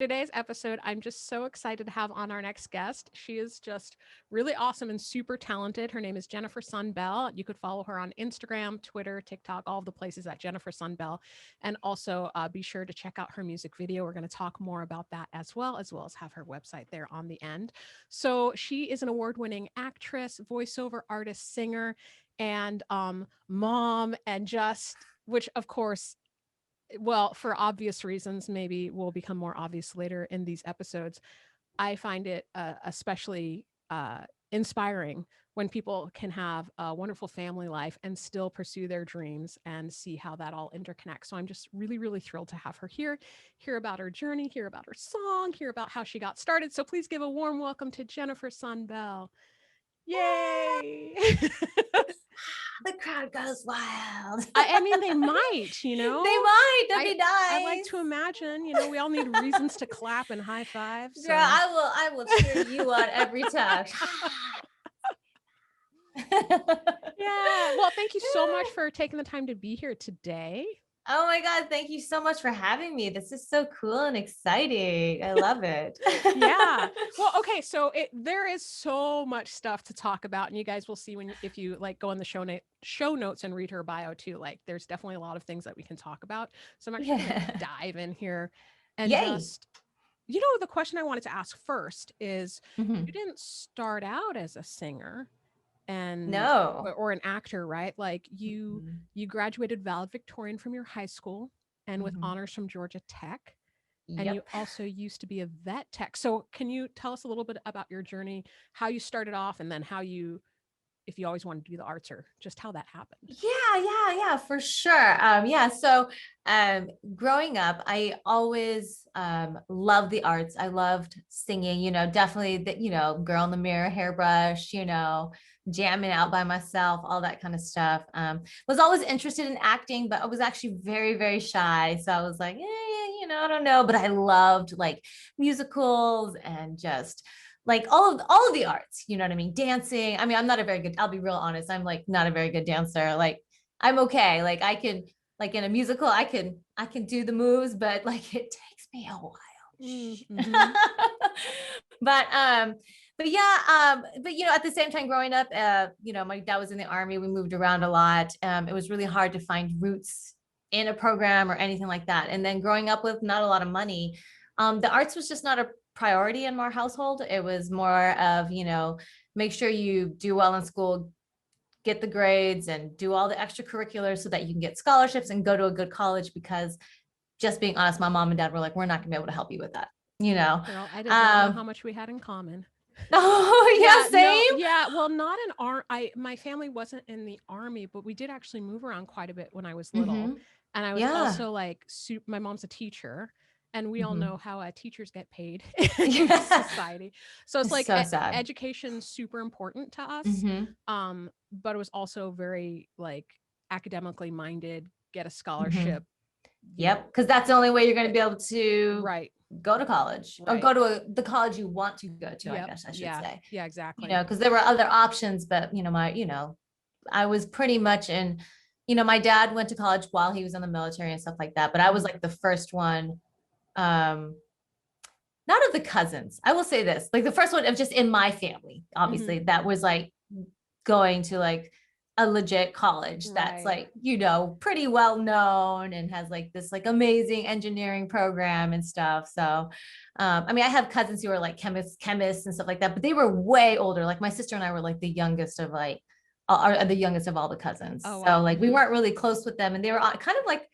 Today's episode, I'm just so excited to have on our next guest. She is just really awesome and super talented. Her name is Jennifer Sunbell. You could follow her on Instagram, Twitter, TikTok, all of the places at Jennifer Sunbell. And also be sure to check out her music video. We're going to talk more about that as well as have her website there on the end. So she is an award-winning actress, voiceover artist, singer, and mom, and just, which of course, well, for obvious reasons, maybe will become more obvious later in these episodes. I find it especially inspiring when people can have a wonderful family life and still pursue their dreams and see how that all interconnects. So I'm just really, really thrilled to have her here, hear about her journey, hear about her song, hear about how she got started. So please give a warm welcome to Jennifer Sunbell. Yay! The crowd goes wild. I mean, they might, They might. That'd be nice. I like to imagine, we all need reasons to clap and high five. So. Girl, I will cheer you on every time. Yeah. Well, thank you so much for taking the time to be here today. Oh my God. Thank you so much for having me. This is so cool and exciting. I love it. Yeah. Well, okay. So there is so much stuff to talk about, and you guys will see if you like go in the show notes and read her bio too. Like there's definitely a lot of things that we can talk about. So I'm actually going to dive in here and just, the question I wanted to ask first is, you didn't start out as a singer and or an actor, right? Like you graduated valedictorian from your high school and with honors from Georgia Tech. And you also used to be a vet tech. So can you tell us a little bit about your journey, how you started off, and then how if you always wanted to do the arts, or just how that happened? Yeah, for sure. So growing up, I always loved the arts. I loved singing, definitely the, girl in the mirror, hairbrush, jamming out by myself, all that kind of stuff. Was always interested in acting, but I was actually very, very shy. So I was like, I don't know. But I loved like musicals and just like all of the arts, you know what I mean? Dancing. I mean, I'm not a very good, I'll be real honest. I'm like not a very good dancer. Like I'm okay. Like I can, like in a musical, I can do the moves, but like it takes me a while. Mm-hmm. But at the same time growing up, my dad was in the Army. We moved around a lot. It was really hard to find roots in a program or anything like that. And then growing up with not a lot of money, the arts was just not a priority in our household. It was more of, make sure you do well in school, get the grades and do all the extracurriculars so that you can get scholarships and go to a good college, because just being honest, my mom and dad were like, we're not gonna be able to help you with that. Girl, I did not know how much we had in common. Oh yeah, same. No, well, not in my family wasn't in the Army, but we did actually move around quite a bit when I was little. And I was also like, my mom's a teacher, and we all know how teachers get paid in society. So it's like so education's super important to us. But it was also very like academically minded, get a scholarship. Yep, because that's the only way you're going to be able to go to college or go to the college you want to go to. I guess I should say. Yeah, exactly. Because there were other options, but I was pretty much in. My dad went to college while he was in the military and stuff like that, but I was like the first one. Not of the cousins, I will say this, like the first one of just in my family, obviously, that was like going to like a legit college that's like, pretty well known and has like this like amazing engineering program and stuff. So, I mean, I have cousins who are like chemists and stuff like that, but they were way older. Like my sister and I were like the youngest of like, are the youngest of all the cousins. Oh, wow. So like we weren't really close with them, and they were kind of like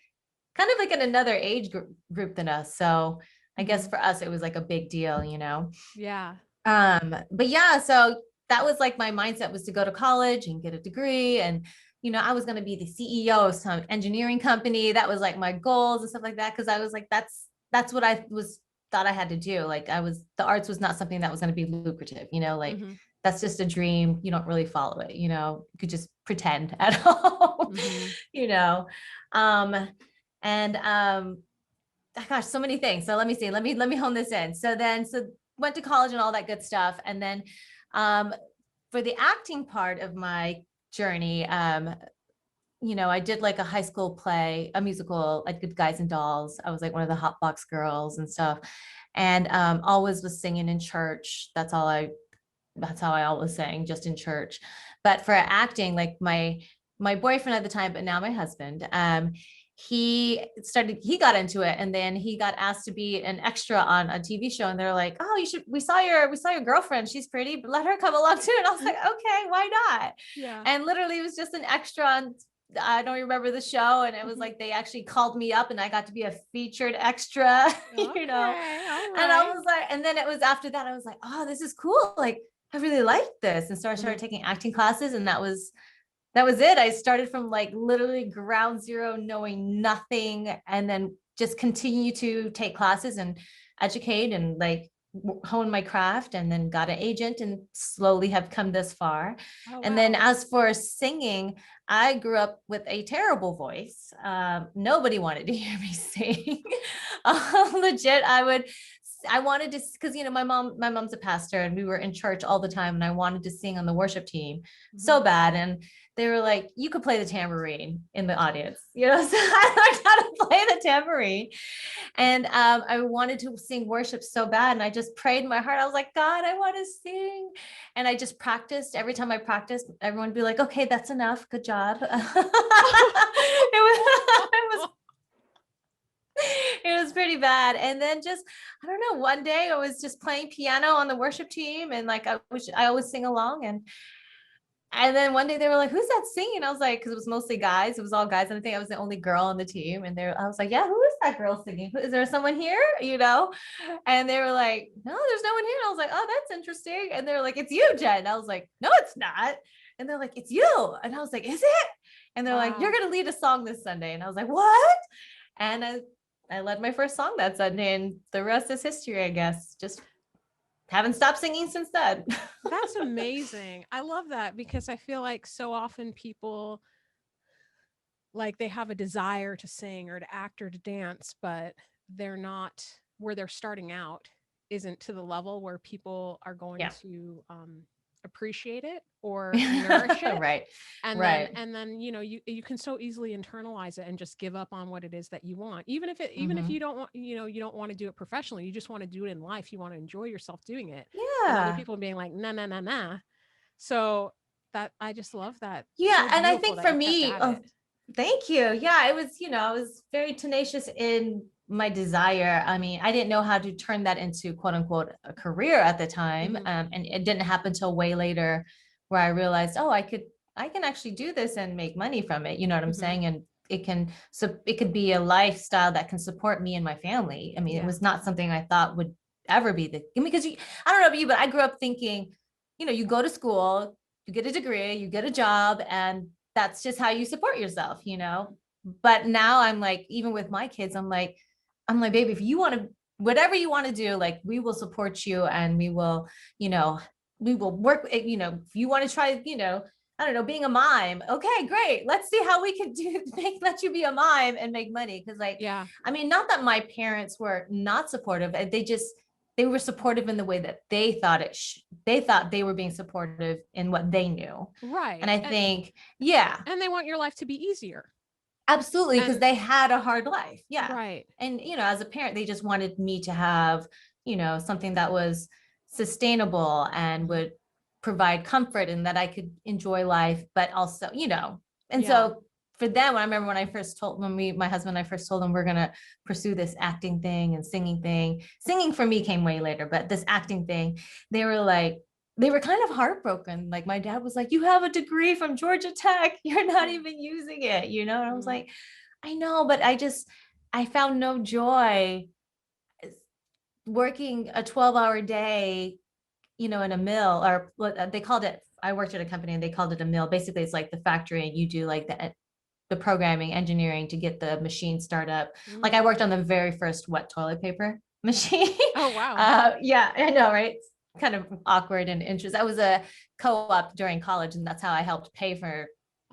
in another age group than us. So I guess for us, it was like a big deal, Yeah. But yeah, so that was like my mindset, was to go to college and get a degree. And, I was going to be the CEO of some engineering company. That was like my goals and stuff like that. Cause I was like, that's what I thought I had to do. Like the arts was not something that was going to be lucrative, like that's just a dream. You don't really follow it, you could just pretend at home, gosh, so many things. So let me see, let me hone this in. So went to college and all that good stuff. And then for the acting part of my journey, I did like a high school play, a musical, I did Guys and Dolls. I was like one of the hot box girls and stuff. and always was singing in church. That's how I always sang, just in church. But for acting, like my boyfriend at the time, but now my husband, he got into it, and then he got asked to be an extra on a TV show, and they're like, oh, we saw your girlfriend, she's pretty, but let her come along too. And I was like, okay, why not? Yeah. And literally it was just an extra on, I don't remember the show, and it was like they actually called me up and I got to be a featured extra. Okay, You know. all And I right. was like, and then it was after that I was like, oh, this is cool, like I really like this. And so I started taking acting classes, and that was it. I started from like literally ground zero, knowing nothing, and then just continue to take classes and educate and like hone my craft, and then got an agent and slowly have come this far. Oh, And then wow. as for singing, I grew up with a terrible voice. Nobody wanted to hear me sing. Legit, I wanted to, because my mom's a pastor, and we were in church all the time, and I wanted to sing on the worship team so bad. And they were like, you could play the tambourine in the audience, so I learned how to play the tambourine. And I wanted to sing worship so bad, and I just prayed in my heart. I was like, God, I want to sing. And I just practiced. Every time I practiced, everyone would be like, okay, that's enough, good job. It was pretty bad. And then just, I don't know, one day I was just playing piano on the worship team, and like I always sing along, and then one day they were like, who's that singing? I was like, because it was mostly guys. It was all guys. And I think I was the only girl on the team. And I was like, yeah, who is that girl singing? Is there someone here? And they were like, no, there's no one here. And I was like, oh, that's interesting. And they were like, it's you, Jen. And I was like, no, it's not. And they're like, it's you. And I was like, is it? And they're like, you're going to lead a song this Sunday. And I was like, what? And I led my first song that Sunday, and the rest is history, I guess. Just haven't stopped singing since then. That's amazing. I love that, because I feel like so often people, like, they have a desire to sing or to act or to dance, but they're not, where they're starting out isn't to the level where people are going to appreciate it or nourish it. Right. And Right. then you can so easily internalize it and just give up on what it is that you want, even if you don't want, you don't want to do it professionally, you just want to do it in life, you want to enjoy yourself doing it. And other people being like, nah, nah, nah, nah. So that, I just love that. Yeah. So And I think that for you me, kept at it. thank you. Yeah, it was, I was very tenacious in my desire. I mean, I didn't know how to turn that into quote unquote a career at the time. And it didn't happen until way later, where I realized, oh, I can actually do this and make money from it. You know what I'm saying? And it could be a lifestyle that can support me and my family. I mean, it was not something I thought would ever be because I don't know about you, but I grew up thinking, you go to school, you get a degree, you get a job, and that's just how you support yourself, But now I'm like, even with my kids, I'm like, baby, if you want to, whatever you want to do, like, we will support you, and we will work, if you want to try, I don't know, being a mime. Okay, great. Let's see how we can let you be a mime and make money. Cause I mean, not that my parents were not supportive. They were supportive in the way that they thought they thought they were being supportive in what they knew. Right. And I think, and they want your life to be easier. Absolutely. Because they had a hard life. Yeah. Right. And, as a parent, they just wanted me to have, something that was sustainable and would provide comfort, and that I could enjoy life, but also, so for them, I remember when my husband and I first told them we're going to pursue this acting thing and singing thing. Singing for me came way later, but this acting thing, they were kind of heartbroken. Like, my dad was like, you have a degree from Georgia Tech, you're not even using it, And I was like, I know, but I found no joy working a 12-hour day, in a mill, or they called it, I worked at a company and they called it a mill. Basically, it's like the factory, and you do like the programming, engineering to get the machine start up. Like, I worked on the very first wet toilet paper machine. Oh, wow. Yeah, I know, right? It's kind of awkward and interesting. I was a co-op during college, and that's how I helped pay for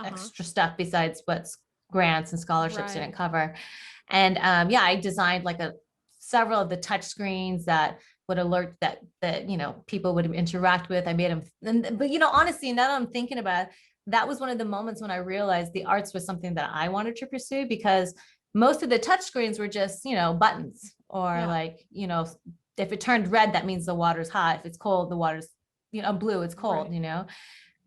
extra stuff besides what grants and scholarships didn't cover. And I designed like several of the touch screens that would alert that people would interact with. I made them, but honestly, now that I'm thinking about it, that was one of the moments when I realized the arts was something that I wanted to pursue, because most of the touch screens were just, buttons or if it turned red, that means the water's hot. If it's cold, the water's, blue, it's cold, Right.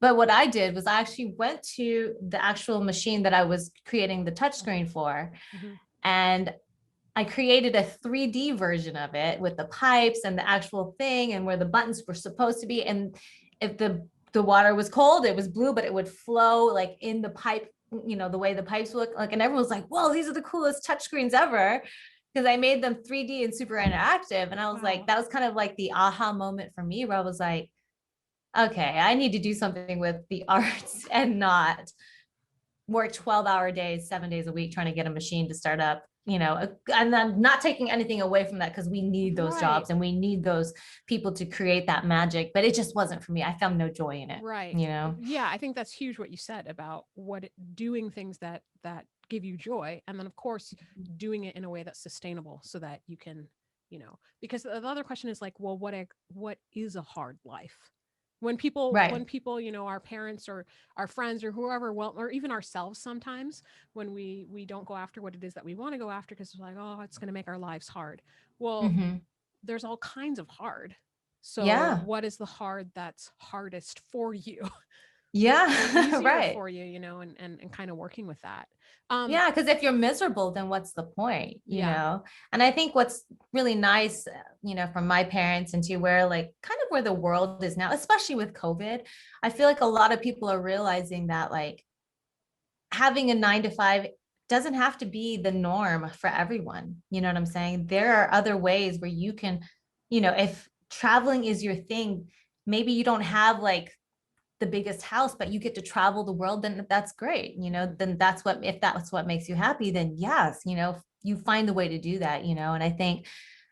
But what I did was I actually went to the actual machine that I was creating the touchscreen for, Mhm. and I created a 3D version of it with the pipes and the actual thing and where the buttons were supposed to be. And if the water was cold, it was blue, but it would flow like in the pipe, the way the pipes look like. And everyone was like, whoa, these are the coolest touchscreens ever. Because I made them 3D and super interactive. And I was like, Wow. that was kind of like the aha moment for me where I was like, okay, I need to do something with the arts and not work 12-hour days, 7 days a week, trying to get a machine to start up, and I'm not taking anything away from that because we need those Right. jobs and we need those people to create that magic, but it just wasn't for me. I found no joy in it, Right. you know? Yeah, I think that's huge what you said about doing things that give you joy, and then of course doing it in a way that's sustainable so that you can, because the other question is like, well, what is a hard life? When Right. people, our parents or our friends or whoever, well, or even ourselves sometimes, when we don't go after what it is that we want to go after because it's like, oh, it's going to make our lives hard. Well, Mm-hmm. there's all kinds of hard. So Yeah. what is the hard that's hardest for you or Yeah. easier Right. for you, and kind of working with that. Yeah, because if you're miserable, then what's the point, Yeah. And I think what's really nice, from my parents and to where like kind of where the world is now, especially with COVID, I feel like a lot of people are realizing that like having a 9 to 5 doesn't have to be the norm for everyone. You know what I'm saying? There are other ways where you can, if traveling is your thing, maybe you don't have like the biggest house, but you get to travel the world, then that's great. Mhm. Then if that's what makes you happy, then yes, you find the way to do that, and I think,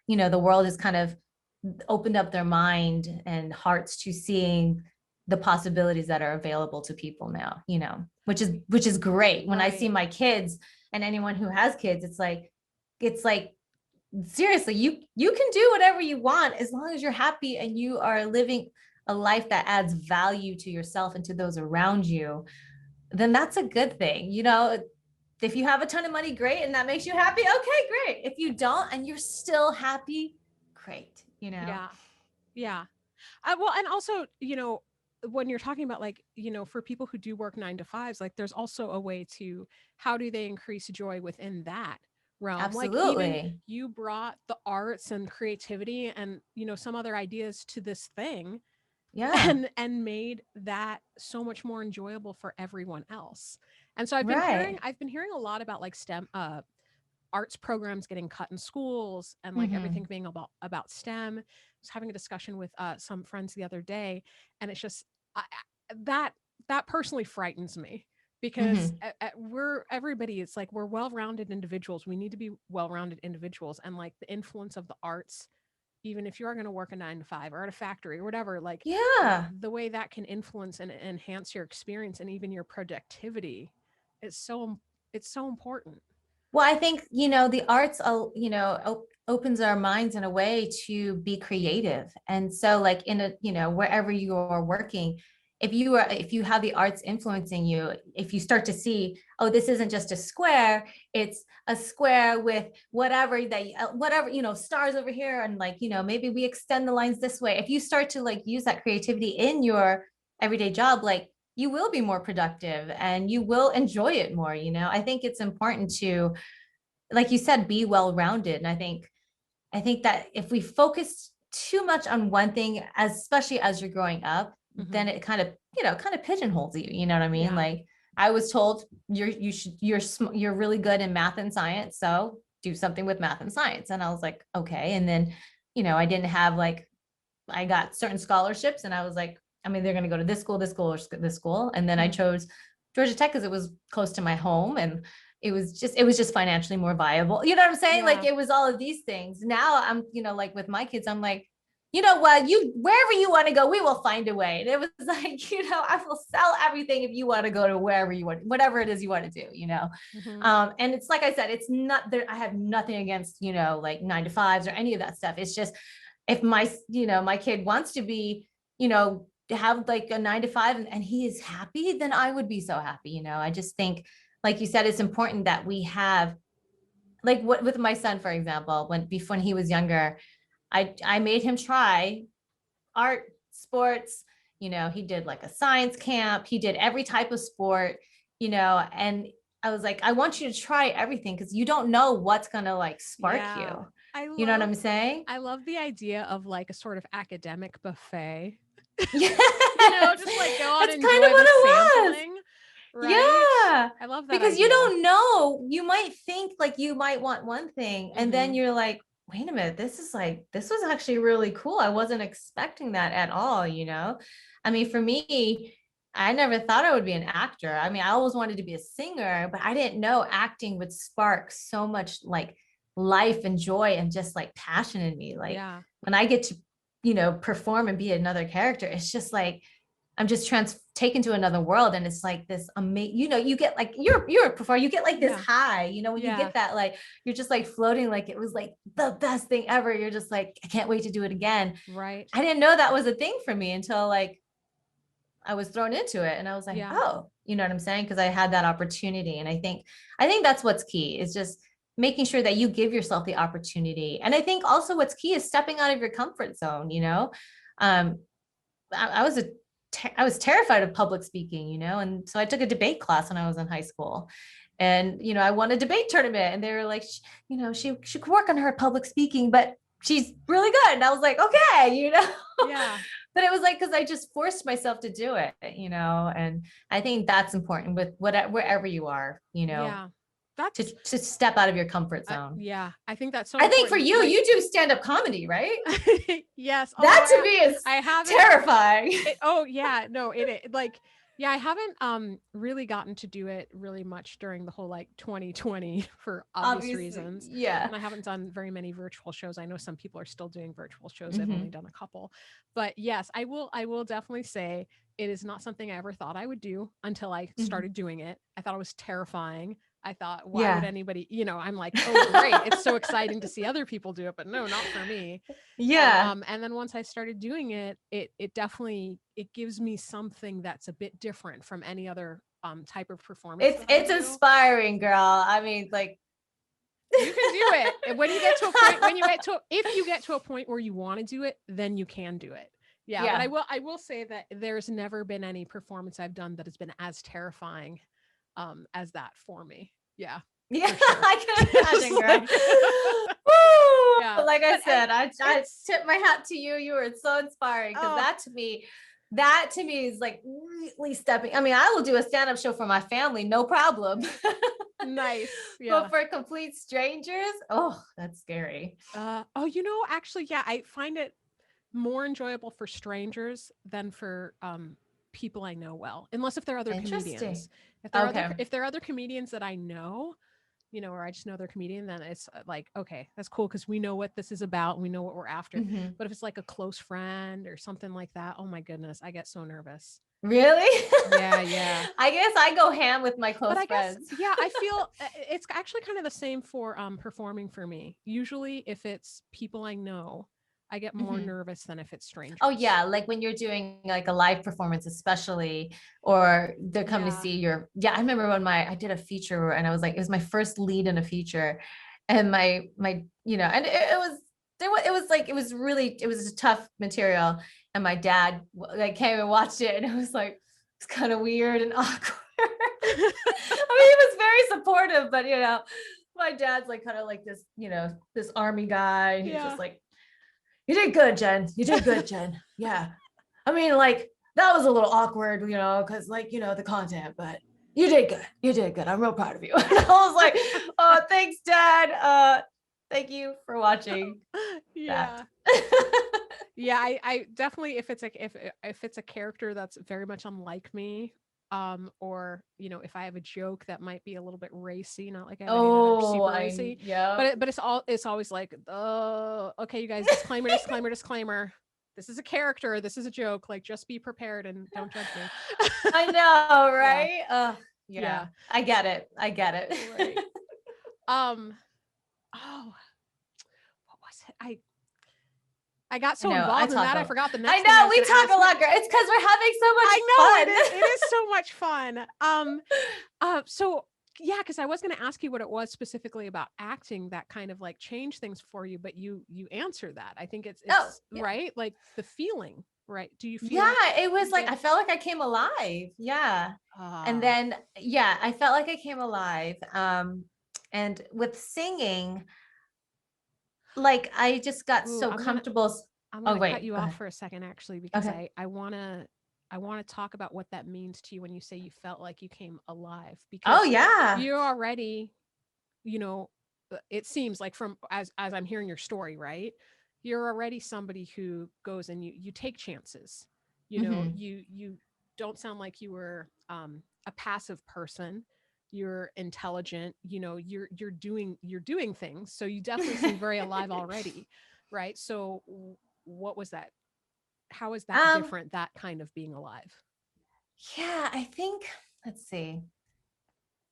the world has kind of opened up their mind and hearts to seeing the possibilities that are available to people now, which is great. When I see Right. my kids and anyone who has kids, it's like seriously, you can do whatever you want as long as you're happy and you are living a life that adds value to yourself and to those around you, then that's a good thing. If you have a ton of money, great, and that makes you happy, okay, great. If you don't and you're still happy, great. Yeah. Yeah. Well, and also, when you're talking about like, for people who do work 9 to 5s, like there's also a way to, how do they increase joy within that realm? Like even Absolutely. you brought the arts and creativity and, some other ideas to this thing Yeah. and made that so much more enjoyable for everyone else. And so Right. I've been hearing a lot about like STEM arts programs getting cut in schools and like everything Mm-hmm. being about STEM. I was having a discussion with some friends the other day, and it's just that that personally frightens me because Mm-hmm. we're everybody. It's like we're well-rounded individuals. We need to be well-rounded individuals, and like the influence of the arts, even if you are going to work a 9 to 5 or at a factory or whatever, like Yeah. the way that can influence and enhance your experience and even your productivity is it's so important. Well, I think, the arts, opens our minds in a way to be creative. And so like wherever you are working, if you have the arts influencing you, if you start to see, oh, this isn't just a square, it's a square with whatever, stars over here. And like, maybe we extend the lines this way. If you start to like use that creativity in your everyday job, like you will be more productive and you will enjoy it more. I think it's important to, like you said, be well-rounded. And I think that if we focus too much on one thing, especially as you're growing up, Hmm. then it kind of pigeonholes you. You know what I mean? Yeah. Like I was told you're really good in math and science, so do something with math and science. And I was like, okay. And then, I didn't have like, I got certain scholarships and I was like, I'm either going to go to this school, or this school. And then I Mhm. chose Georgia Tech because it was close to my home and it was just financially more viable. You know what I'm saying? Like Yeah. it was all of these things. Now I'm, like with my kids, I'm like, you know what, wherever you want to go, we will find a way. And it was like, I will sell everything if you want to go to wherever you want, whatever it is you want to do. Mhm. And it's like I said, it's not there. I have nothing against, like 9 to 5s or any of that stuff. It's just if my kid wants to be, have like a 9 to 5 and he is happy, then I would be so happy. I just think, like you said, it's important that we have, like what with my son, for example, when he was younger, I made him try art, sports, he did like a science camp, he did every type of sport, and I was like, I want you to try everything because you don't know what's gonna like spark you. You know what I'm saying? I love the idea of like a sort of academic buffet. Yeah. Just like go on That's and kind enjoy of what the it was. sampling. Right? Yeah. I love that Because idea. you don't know, you might think like you might want one thing, and then Mhm. you're like, wait a minute, this was actually really cool. I wasn't expecting that at all, I mean, for me, I never thought I would be an actor. I mean, I always wanted to be a singer, but I didn't know acting would spark so much like life and joy and just like passion in me. Like Yeah. when I get to, perform and be another character, it's just like I'm just taken to another world. And it's like this amazing, you get like, you're a performer, you get like this high, when you get that, like, you're just like floating, like it was like the best thing ever. You're just like, I can't wait to do it again. Right. I didn't know that was a thing for me until like I was thrown into it. And I was like, oh, you know what I'm saying? Because I had that opportunity. And I think that's what's key is just making sure that you give yourself the opportunity. And I think also what's key is stepping out of your comfort zone, I was terrified of public speaking, and so I took a debate class when I was in high school, and I won a debate tournament, and they were like, she could work on her public speaking, but she's really good. And I was like, okay, Yeah. But it was like because I just forced myself to do it, and I think that's important with wherever you are, Yeah. That's to step out of your comfort zone. Yeah, I think that's so I think for important. you, Like, you do stand-up comedy, right? yes. That to me is I haven't terrifying. oh yeah, no, it like yeah, I haven't really gotten to do it really much during the whole like 2020 for obvious reasons. Yeah. And I haven't done very many virtual shows. I know some people are still doing virtual shows. I've only done a couple. But yes, I will definitely say it is not something I ever thought I would do until I started doing it. I thought it was terrifying. I thought, why would anybody, I'm like, oh, great. It's so exciting to see other people do it, but no, not for me. Yeah. And then once I started doing it, it definitely, it gives me something that's a bit different from any other type of performance. It's inspiring, girl. I mean, like, you can do it. And when you get to a point, if you get to a point where you want to do it, then you can do it. Yeah. But I will say that there's never been any performance I've done that has been as terrifying as that for me. Yeah. Yeah, sure. I can imagine, girl. Yeah. But like I said, I tip my hat to you. You were so inspiring because that to me is like really stepping. I mean, I will do a stand-up show for my family, no problem. Nice. Yeah. But for complete strangers, oh, that's scary. Actually, yeah, I find it more enjoyable for strangers than for people I know well, unless if they're other comedians. If there are other comedians that I know, or I just know they're comedian, then it's like, okay, that's cool because we know what this is about. We know what we're after. But if it's like a close friend or something like that, oh my goodness, I get so nervous. Really? Yeah. I guess I go ham with my close friends. I feel it's actually kind of the same for performing for me. Usually if it's people I know, I get more nervous than if it's strangers. Oh yeah, like when you're doing like a live performance, especially, or they're coming to see your. Yeah, I remember when I did a feature and I was like, it was my first lead in a feature, and my and it was a tough material, and my dad like came and watched it, and it was like it's kind of weird and awkward. I mean, he was very supportive, but my dad's like kind of like this, this army guy. He's just like, you did good, Jen. You did good, Jen. Yeah. I mean, like, that was a little awkward, because, like, the content, but you did good. You did good. I'm real proud of you. And I was like, oh, thanks, Dad. Thank you for watching. Yeah. Yeah, I definitely, if it's a character that's very much unlike me, or if I have a joke that might be a little bit racy, not like I have any that are super racy, but it's always like, oh, okay, you guys, disclaimer. This is a character. This is a joke. Like, just be prepared and don't judge me. I know, right? Yeah. I get it. Right. What was it? I got so involved in that, I forgot the next thing. I know, we talk a lot, girl. It's because we're having so much fun. It is so much fun. So Yeah, because I was going to ask you what it was specifically about acting that kind of like changed things for you, but you answer that. I think Oh, it's yeah. right, like the feeling, right? Do you Yeah, feel it was you like, get I felt like I came alive. Yeah. And ah then, yeah, I felt like I came alive. And with singing, like I just got ooh, so comfortable. I'm Oh, gonna cut wait, you go off ahead. for a second actually because Okay. I wanna talk about what that means to you when you say you felt like you came alive Oh, because yeah. you're already, you know, it seems like from as I'm hearing your story, right? You're already somebody who goes and you take chances. You know, Hmm. you don't sound like you were a passive person. You're intelligent, you know, you're doing things. So you definitely seem very alive already, right? So what was that? How is that Um, different, that kind of being alive? yeah, I think, let's see.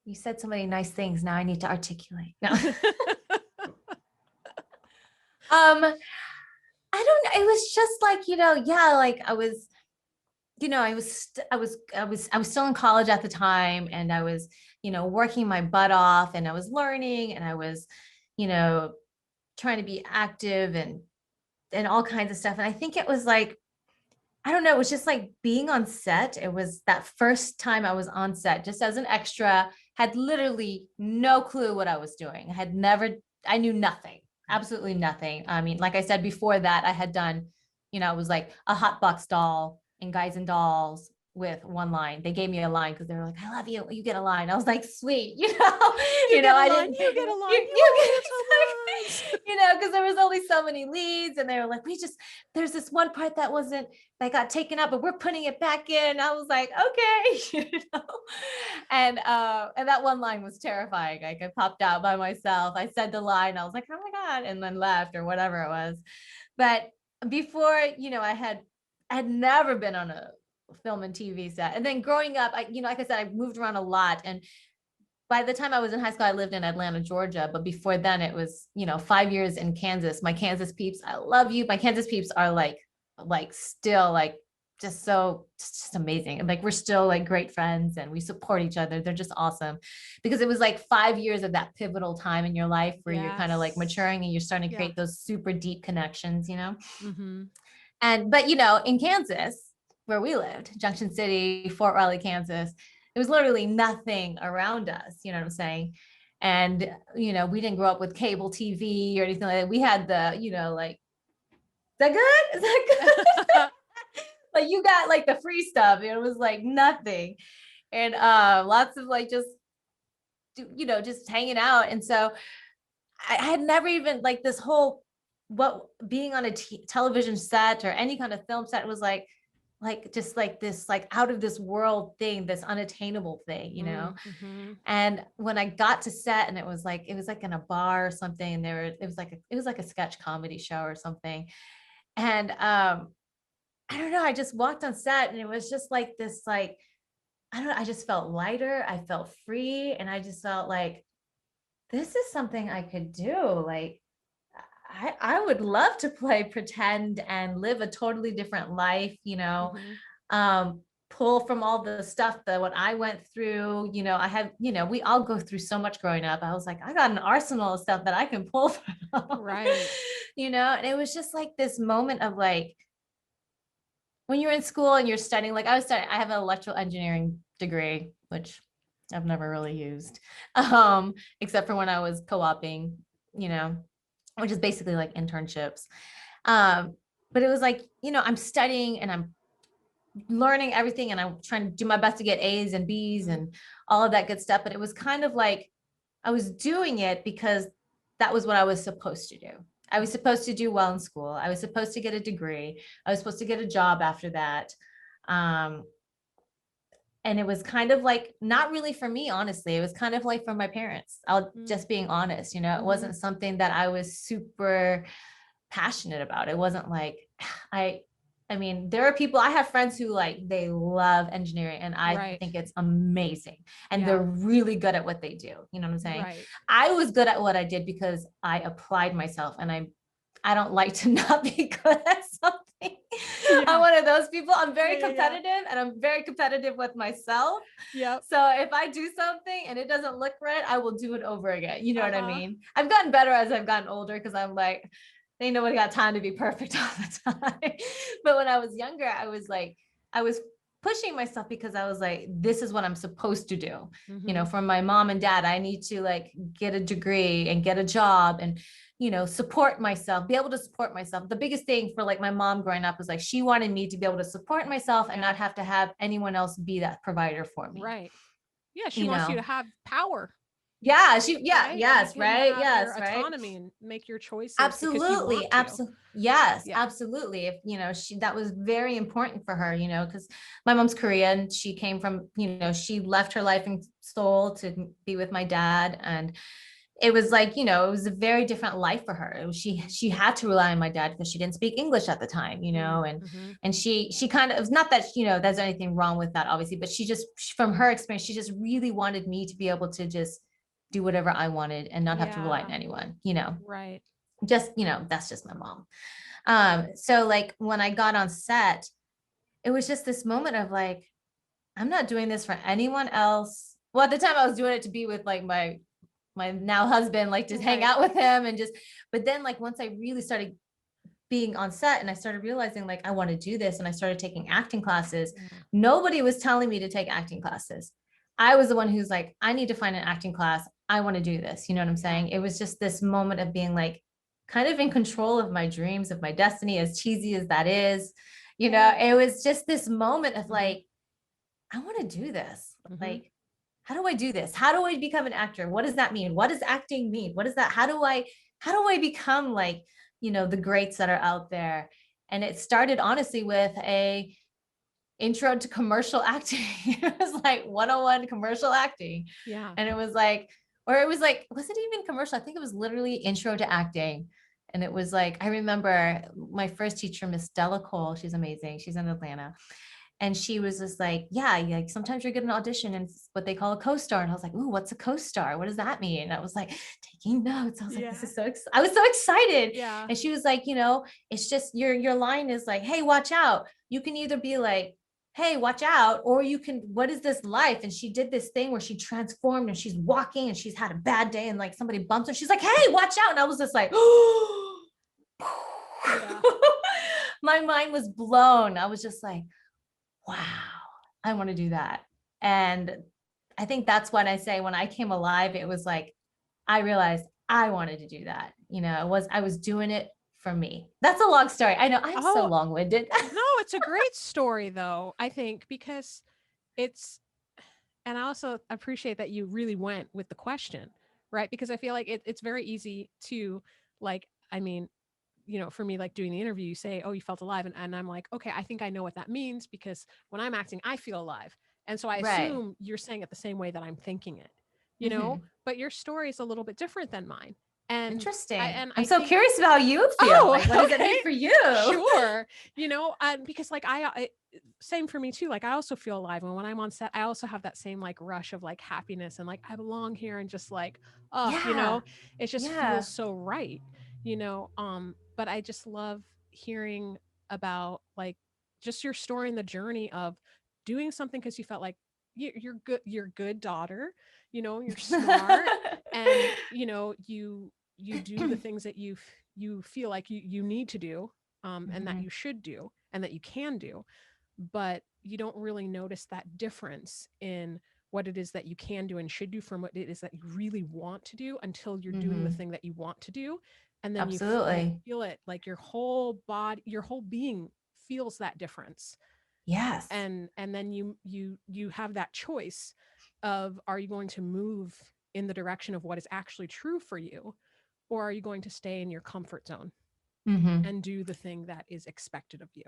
You said so many nice things. Now I need to articulate. No. I don't know. It was just like, yeah, like I was, I was still in college at the time, and I was, working my butt off, and I was learning, and I was, you know, trying to be active and all kinds of stuff. And I think it was like, I don't know, it was just like being on set. It was that first time I was on set just as an extra, had literally no clue what I was doing. I knew nothing, absolutely nothing. I mean, like I said before that, I had done, it was like a hot box doll and Guys and Dolls with one line. They gave me a line because they were like, "I love you. You get a line." I was like, "Sweet," You get a I line, didn't, you get a line, you you only get get some lines. because there was only so many leads, and they were like, there's this one part that got taken out, but we're putting it back in. I was like, okay, and that one line was terrifying. Like, I popped out by myself. I said the line. I was like, oh my God, and then left or whatever it was. But before, I had never been on a film and TV set. And then growing up, like I said, I moved around a lot. And by the time I was in high school, I lived in Atlanta, Georgia. But before then, it was, 5 years in Kansas. My Kansas peeps, I love you. My Kansas peeps are like still like just amazing. And like, we're still like great friends, and we support each other. They're just awesome, because it was like 5 years of that pivotal time in your life where you're kind of like Yes. maturing and you're starting to Yeah. create those super deep connections. Mm-hmm. But in Kansas, where we lived, Junction City, Fort Riley, Kansas, there was literally nothing around us. You know what I'm saying? And we didn't grow up with cable TV or anything like that. We had like, is that good? Is that good? Like, you got like the free stuff. It was like nothing. And lots of like just hanging out. And so I had never even like this whole what being on a television set or any kind of film set was like just like this like out of this world thing, this unattainable thing. Mm-hmm. And when I got to set, and it was like in a bar or something, and it was like a sketch comedy show or something. And I don't know, I just walked on set, and it was just like this, like, I don't know, I just felt lighter, I felt free, and I just felt like this is something I could do. Like, I would love to play pretend and live a totally different life, Mm-hmm. um, pull from all the stuff that what I went through. I have, we all go through so much growing up. I was like, I got an arsenal of stuff that I can pull from, Right. and it was just like this moment of like, when you're in school and you're studying, like I have an electrical engineering degree, which I've never really used, except for when I was co-oping, you know, which is basically like internships. Um, but it was like, I'm studying and I'm learning everything, and I'm trying to do my best to get A's and B's Mm-hmm. and all of that good stuff. But it was kind of like I was doing it because that was what I was supposed to do. I was supposed to do well in school. I was supposed to get a degree. I was supposed to get a job after that. Um, and it was kind of like not really for me, honestly. It was kind of like for my parents. I'll just being honest, it Mm-hmm. wasn't something that I was super passionate about. It wasn't like I I mean, there are people, I have friends who like they love engineering, and I Right. think it's amazing, and Yeah. they're really good at what they do. You know what I'm saying? Right. I was good at what I did because I applied myself, and I don't like to not be good at something. I Yeah. want of those people. I'm very Yeah, yeah, yeah. competitive and I'm very competitive with myself. Yep. So if I do something and it doesn't look right, I will do it over again. You know what I Uh-huh. mean? I've gotten better as I've gotten older because I'm like, ain't nobody got time to be perfect all the time. But when I was younger, I was pushing myself because I was like, this is what I'm supposed to do. You know, Mhm. from my mom and dad, I need to like get a degree and get a job and, you know, support myself, be able to support myself. The biggest thing for like my mom growing up was like, she wanted me to be able to support myself and Yeah. not have to have anyone else be that provider for me. Right. Yeah, she You wants you know? to have power, Yeah, right? You yes, can right. have your Yes, right. autonomy and make your choices because you Absolutely. want to. Yes, Yeah. absolutely. If, you know, that was very important for her, you know, because my mom's Korean. She came from, you know, she left her life in Seoul to be with my dad. And it was like, you know, it was a very different life for her. She had to rely on my dad because she didn't speak English at the time, you know, Mm-hmm. and she kind of, it's not that, you know, there's anything wrong with that, obviously, but from her experience, she just really wanted me to be able to just do whatever I wanted and not have to rely on Yeah. anyone, you know, Right. just, you know, that's just my mom. So like when I got on set, it was just this moment of like, I'm not doing this for anyone else. Well, at the time I was doing it to be with like my now husband, like just hang Right. out with him and just, but then like once I really started being on set and I started realizing like I want to do this and I started taking acting classes, Yeah. nobody was telling me to take acting classes. I was the one who's like, I need to find an acting class. I want to do this. You know what I'm saying? It was just this moment of being like kind of in control of my dreams, of my destiny, as cheesy as that is. You know, it was just this moment of like, I want to do this. Mm-hmm. Like, how do I do this? How do I become an actor? What does that mean? What does acting mean? What is that? How do I become like, you know, the greats that are out there? And it started honestly with a intro to commercial acting. It was like 101 commercial acting. Yeah. And it was like, or it was like, was it even commercial? I think it was literally intro to acting. And it was like, I remember my first teacher, Miss Della Cole, she's amazing. She's in Atlanta. And she was just like, yeah, like sometimes you're getting an audition and it's what they call a co-star. And I was like, ooh, what's a co-star? What does that mean? And I was like taking notes. I was like, this is I was so excited. Yeah. And she was like, you know, it's just your line is like, hey, watch out. You can either be like, hey, watch out, or you can, what is this life? And she did this thing where she transformed and she's walking and she's had a bad day and like somebody bumps her. She's like, hey, watch out. And I was just like, Yeah. my mind was blown. I was just like, wow, I want to do that. And I think that's what I say when I came alive, it was like, I realized I wanted to do that. You know, I was doing it for me. That's a long story. I know I'm so Oh, long-winded. no, it's a great story though, I think, because it's, and I also appreciate that you really went with the question, right? Because I feel like it's very easy to like, I mean, for me, like doing the interview, you say, oh, you felt alive. And I'm like, okay, I think I know what that means because when I'm acting, I feel alive. And so I Right. assume you're saying it the same way that I'm thinking it, Mhm. but your story is a little bit different than mine. And Interesting. I'm I so think, curious about how you feel. oh, Like, what does it okay, mean for you? sure. Because like same for me too. Like I also feel alive. And when I'm on set, I also have that same like rush of like happiness and like I belong here and just like, oh, Yeah. it just feels Yeah. so right, but I just love hearing about like just your story and the journey of doing something because you felt like you're a good daughter, you're smart and you do the things that you feel like you need to do, and that Mhm. you should do and that you can do, but you don't really notice that difference in what it is that you can do and should do from what it is that you really want to do until you're doing the Mhm. thing that you want to do, and then you Absolutely. feel it like your whole body, your whole being feels that difference, Yes. and then you have that choice of, are you going to move in the direction of what is actually true for you, or are you going to stay in your comfort zone Mhm. and do the thing that is expected of you?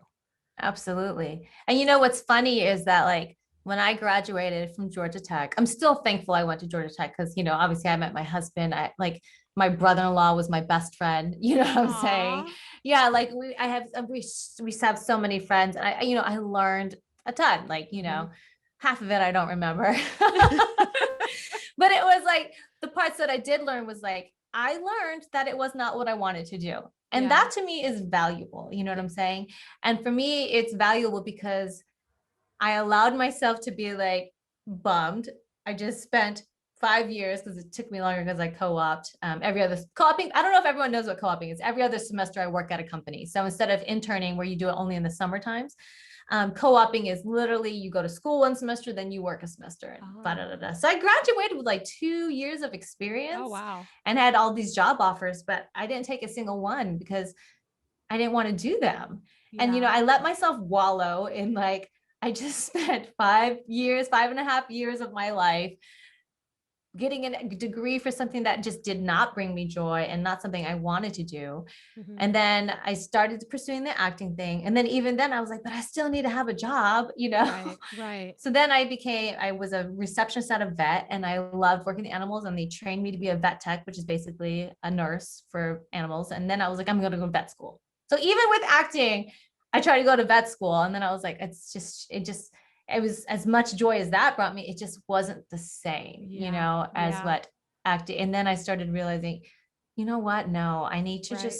Absolutely. And you know what's funny is that like when I graduated from Georgia Tech, I'm still thankful I went to Georgia Tech because obviously I met my husband. I like my brother-in-law was my best friend. You know what I'm saying? Aw. Yeah, like we have so many friends. And I learned a ton. Like, Hmm. half of it I don't remember. But it was like the parts that I did learn was like I learned that it was not what I wanted to do. And that to me is valuable. You know what I'm saying? And for me, it's valuable because I allowed myself to be like bummed. I just spent 5 years, because it took me longer because I co-opt every other co-oping. I don't know if everyone knows what co-oping is. Every other semester I work at a company. So instead of interning where you do it only in the summer times, co-oping is literally you go to school one semester, then you work a semester. And So I graduated with like 2 years of experience. Oh, wow. And had all these job offers, but I didn't take a single one because I didn't want to do them. Yeah. And, I let myself wallow in like, I just spent 5.5 years of my life getting a degree for something that just did not bring me joy and not something I wanted to do. Mm-hmm. And then I started pursuing the acting thing. And then even then I was like, but I still need to have a job, Right. So then I was a receptionist at a vet, and I loved working with animals, and they trained me to be a vet tech, which is basically a nurse for animals. And then I was like, I'm going to go to vet school. So even with acting, I tried to go to vet school. And then I was like, it was as much joy as that brought me. It just wasn't the same, as what acting. And then I started realizing, you know what? No, I need to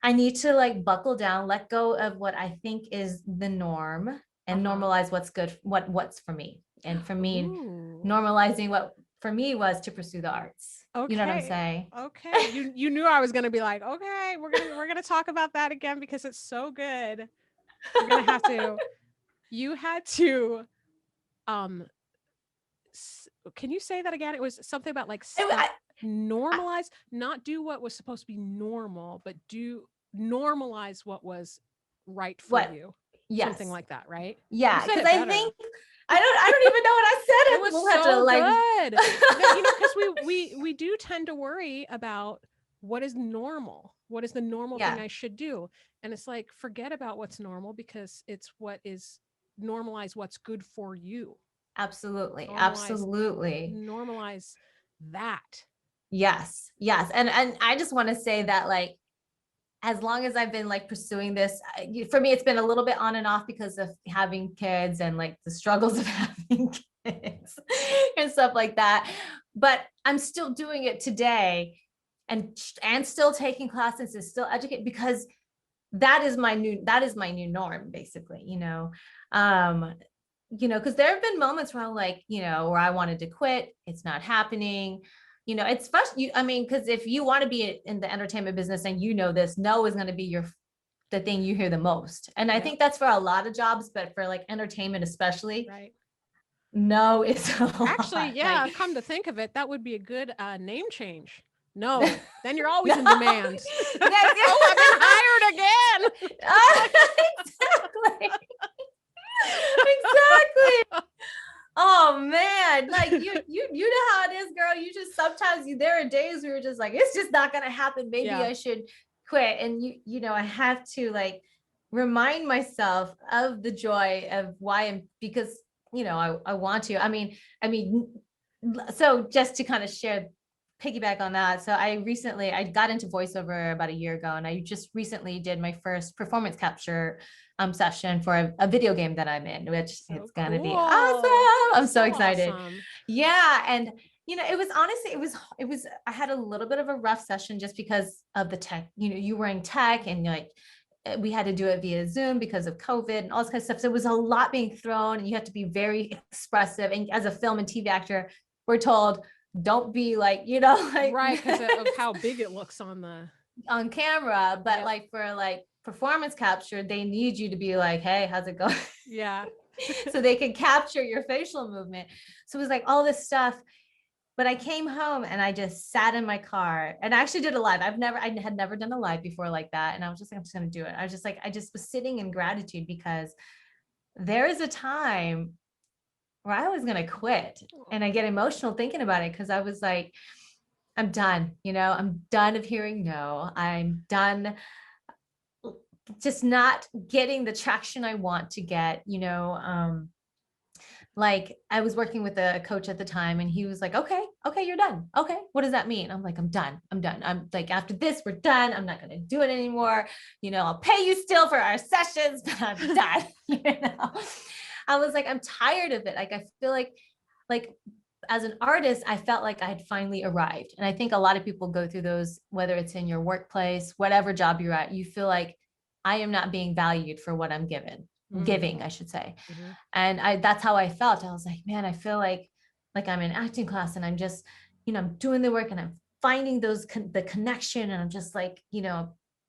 I need to like buckle down, let go of what I think is the norm, and normalize what's good, what's for me. And for me, normalizing what for me was to pursue the arts. Okay. You know what I'm saying? Okay. You knew I was going to be like, okay, we're going to talk about that again because it's so good. We're going to have to, you had to, can you say that again? It was something about like normalize, not do what was supposed to be normal, but normalize what was right for you. Yes. Something like that, right? Yeah. Because I think I don't even know what I said. It was so good. Because we do tend to worry about what is normal. What is the normal thing I should do? And it's like, forget about what's normal, because it's what is normalize what's good for you. Absolutely. Normalize that. Yes. And I just want to say that, like, as long as I've been like pursuing this, for me, it's been a little bit on and off because of having kids and like the struggles of having kids and stuff like that. But I'm still doing it today, and still taking classes and still educate, because that is my new norm, basically, because there have been moments where I'm like, where I wanted to quit. It's not happening. It's frustrating. Because if you want to be in the entertainment business, and this, no is going to be the thing you hear the most. And I think that's for a lot of jobs, but for like entertainment, especially, right? No, it's actually, yeah. Like, come to think of it, that would be a good name change. No, then you're always in demand. I've been hired again. Exactly. Exactly. Oh man, like you know how it is, girl. You just sometimes there are days where you're just like, it's just not gonna happen. Maybe I should quit. And I have to like remind myself of the joy of why because I want to. I mean, so just to kind of piggyback on that. So I got into voiceover about a year ago, and I just recently did my first performance capture session for a video game that I'm in, which it's going to be awesome. I'm so excited. Awesome. Yeah. And it was honestly, I had a little bit of a rough session just because of the tech, you were in tech, and like, we had to do it via Zoom because of COVID and all this kind of stuff. So it was a lot being thrown, and you have to be very expressive. And as a film and TV actor, we're told, don't be like, like right, because of how big it looks on camera. But like for like performance capture, they need you to be like, hey, how's it going? Yeah. So they can capture your facial movement. So it was like all this stuff. But I came home and I just sat in my car, and I actually did a live. I had never done a live before like that. And I was just like, I'm just going to do it. I just was sitting in gratitude, because there is a time where I was going to quit, and I get emotional thinking about it, because I was like, I'm done, I'm done of hearing no. I'm done just not getting the traction I want to get, like I was working with a coach at the time, and he was like, okay, you're done. Okay. What does that mean? I'm like, I'm done. I'm like, after this, we're done. I'm not going to do it anymore. I'll pay you still for our sessions, but I'm done. I was like, I'm tired of it. Like, I feel like as an artist, I felt like I had finally arrived. And I think a lot of people go through those, whether it's in your workplace, whatever job you're at, you feel like I am not being valued for what I'm giving, I should say. Mm-hmm. And that's how I felt. I was like, man, I feel like I'm in acting class and I'm just, I'm doing the work and I'm finding the connection. And I'm just like,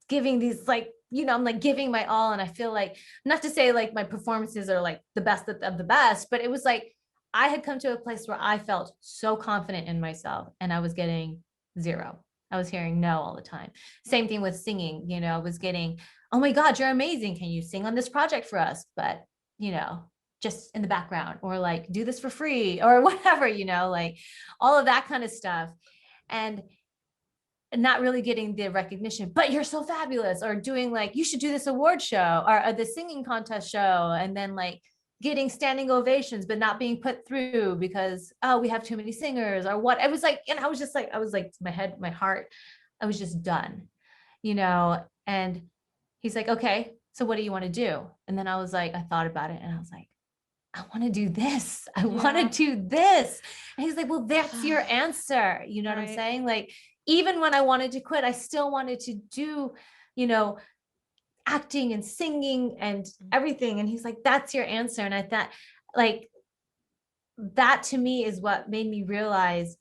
giving these like, I'm like giving my all. And I feel like, not to say like my performances are like the best of the best, but it was like, I had come to a place where I felt so confident in myself and I was getting zero. I was hearing no all the time. Same thing with singing, I was getting, oh my God, you're amazing. Can you sing on this project for us? But, just in the background, or like do this for free or whatever, like all of that kind of stuff. And not really getting the recognition, but you're so fabulous, or doing like, you should do this award show or the singing contest show. And then like getting standing ovations, but not being put through because, oh, we have too many singers or what. It was like, and I was like, my heart, I was just done, and he's like, okay, so what do you want to do? And then I was like, I thought about it and I was like, I want to do this. I want to do this. And he's like, well, that's your answer. You know what I'm saying? Like, even when I wanted to quit, I still wanted to do, acting and singing and everything. And he's like, that's your answer. And I thought, like, that to me is what made me realize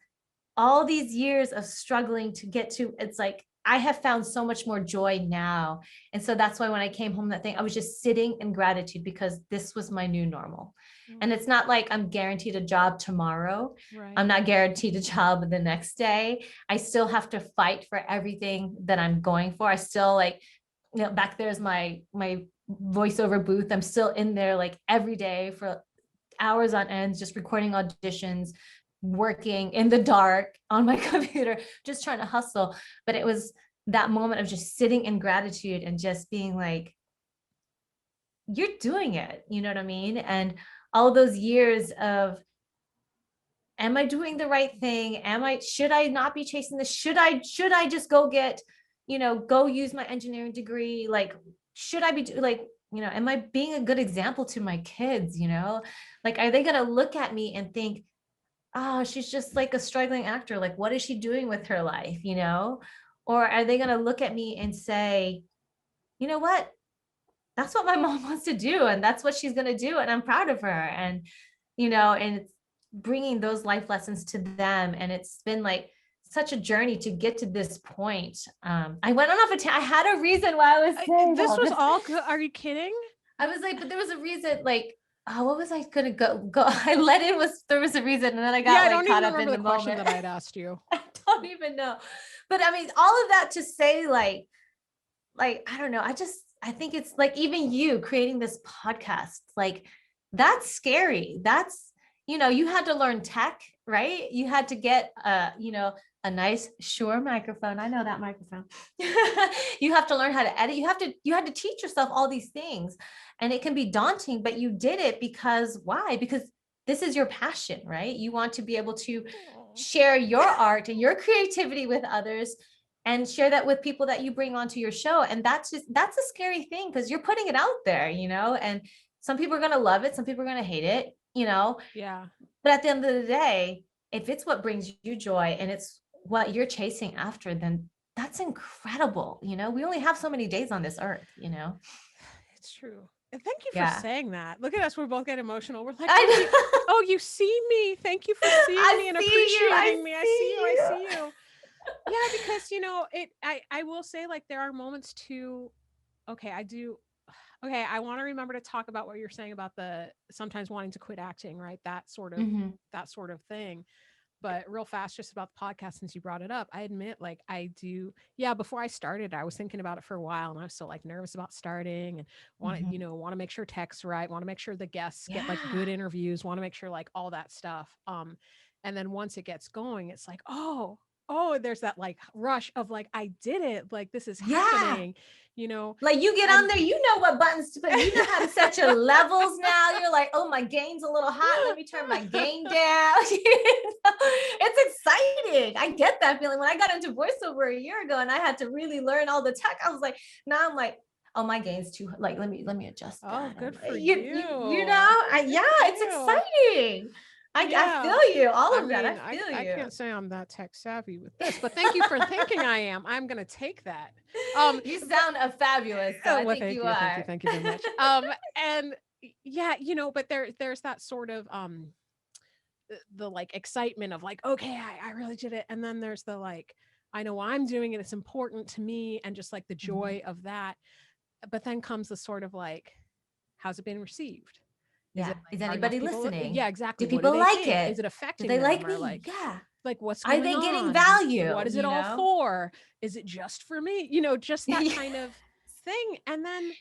all these years of struggling to get to, it's like, I have found so much more joy now. And so that's why when I came home that thing, I was just sitting in gratitude because this was my new normal. And it's not like I'm guaranteed a job tomorrow. Right. I'm not guaranteed a job the next day. I still have to fight for everything that I'm going for. I still like, back there's my voiceover booth. I'm still in there like every day for hours on end, just recording auditions, working in the dark on my computer, just trying to hustle. But it was that moment of just sitting in gratitude and just being like, you're doing it. You know what I mean? And all those years of, am I doing the right thing? Should I not be chasing this? Should I just go get, go use my engineering degree? Like, should I be like, am I being a good example to my kids? Like, are they going to look at me and think, oh, she's just like a struggling actor. Like, what is she doing with her life? Or are they going to look at me and say, you know what? That's what my mom wants to do. And that's what she's going to do. And I'm proud of her. And, and it's bringing those life lessons to them. And it's been like such a journey to get to this point. I went on off I had a reason why I was saying this was all good. Are you kidding? I was like, but there was a reason, like, oh, what was I gonna go? I let in there was a reason, and then I got like caught up in the question that I'd asked you. I don't even know, but I mean, all of that to say, like I don't know. I think it's like even you creating this podcast, like that's scary. That's you had to learn tech, right? You had to get a nice Shure microphone. I know that microphone. You have to learn how to edit. You had to teach yourself all these things, and it can be daunting, but you did it because why? Because this is your passion, right? You want to be able to share your art and your creativity with others and share that with people that you bring onto your show. And that's a scary thing because you're putting it out there, and some people are going to love it. Some people are going to hate it, Yeah. But at the end of the day, if it's what brings you joy and it's what you're chasing after, then that's incredible. We only have so many days on this earth, It's true. And thank you for saying that. Look at us. We're both getting emotional. We're like, you see me. Thank you for seeing me and appreciating me. I see you. Yeah, because, I will say, like, there are moments too. Okay, I want to remember to talk about what you're saying about the sometimes wanting to quit acting, right? That sort of thing. But real fast, just about the podcast, since you brought it up, I admit, like, I do. Yeah, before I started, I was thinking about it for a while, and I was still like nervous about starting, and want to make sure tech's right, want to make sure the guests get like good interviews, want to make sure like all that stuff. And then once it gets going, it's like, oh, there's that like rush of like, I did it, like this is happening. Like you get on there, what buttons to put, how to set your levels now. You're like, oh, my gain's a little hot. Let me turn my gain down. It's exciting. I get that feeling. When I got into voiceover a year ago and I had to really learn all the tech, I was like, now I'm like, oh, my gain's too, like, let me adjust that. Oh, good for you. It's exciting. Yeah. feel you. All I of that. mean, I feel I you. can't say I'm that tech savvy with this, but thank you for thinking I am. I'm gonna take that. You But sound fabulous. So oh I well, think you thank you very much. And yeah, but there's that sort of the like excitement of like, okay, I really did it. And then there's the like, I know I'm doing it, it's important to me, and just like the Mhm. joy of that. But then comes the sort of like, how's it been received? Is Yeah. it like, Is are enough anybody people? listening? Yeah, Do exactly. What do people they like think? Is it? it Do affecting they them? like Or me? Yeah. like what's Are going they getting on? value? What is it You all know? for? Is it just for me? Just that Yes. kind of thing. And then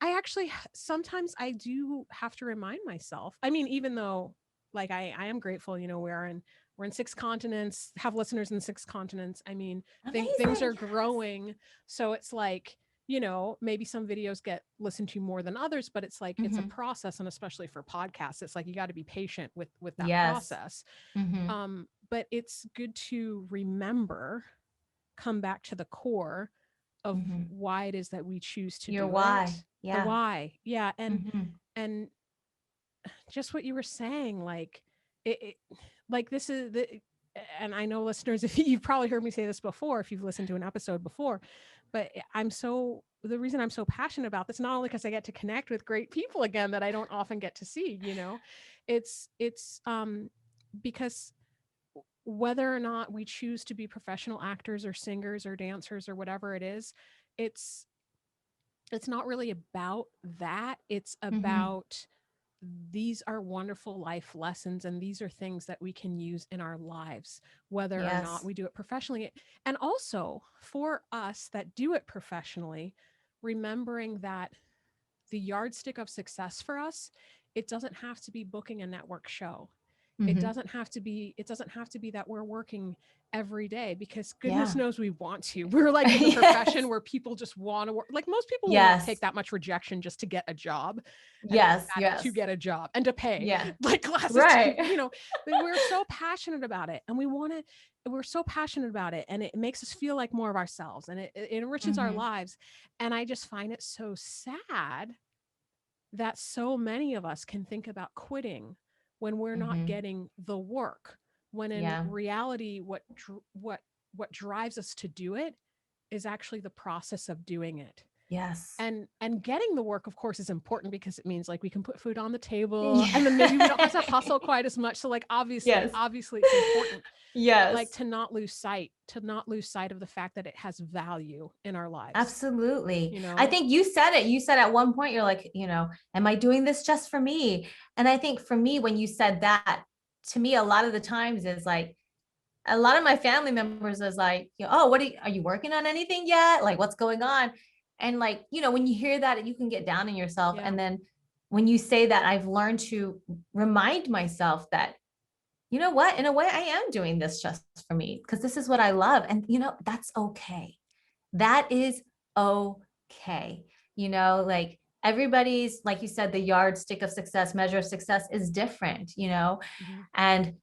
I actually sometimes I do have to remind myself. I mean, even though like I am grateful, we're in six continents, have listeners in six continents. I mean, things Amazing. are growing. So it's like, maybe some videos get listened to more than others, but it's like it's a Mhm. process. And especially for podcasts, it's like you got to be patient with that Yes. process. Mhm. But it's good to remember, come back to the core of Mhm. why it is that we choose to Your do why. it, the Yeah. why. Yeah. Mhm. And just what you were saying, like it like this is the and I know listeners, if you've probably heard me say this before, if you've listened to an episode before, but the reason I'm so passionate about this, not only because I get to connect with great people again that I don't often get to see, it's because whether or not we choose to be professional actors or singers or dancers or whatever it is, it's it's not really about that. It's Mhm. about, these are wonderful life lessons, and these are things that we can use in our lives, whether or not Yes. we do it professionally. And also for us that do it professionally, remembering that the yardstick of success for us, it doesn't have to be booking a network show. It Mhm. doesn't have to be, that we're working every day, because goodness Yeah. knows we want to. We're like in the Yes. profession where people just want to work. Like most people will not take Yes. that much rejection just to get a job, and Yes. at it to Yes. get a job and to pay Yeah. like classes to, Right. but we're so passionate about it, and we're so passionate about it, and it makes us feel like more of ourselves, and it enriches our Mhm. lives. And I just find it so sad that so many of us can think about quitting when we're not Mhm. getting the work, when in Yeah. reality what drives us to do it is actually the process of doing it. Yes. And getting the work, of course, is important, because it means like we can put food on the table, and then maybe we don't have to Yes. hustle quite as much. So like obviously Yes. obviously it's important, but like Yes. to not lose sight of the fact that it has value in our lives, Absolutely. you I know. think you said it. You said at one point, you're like, am I doing this just for me? And I think for me, when you said that, to me, a lot of the times is like, a lot of my family members is like, oh, are you working on anything yet? Like, what's going on? And like, when you hear that, you can get down on yourself. Yeah. And then when you say that, I've learned to remind myself that, you know what, in a way, I am doing this just for me because this is what I love. And, that's okay. That is okay. Like everybody's, like you said, the yardstick of success, measure of success is different, Mhm. and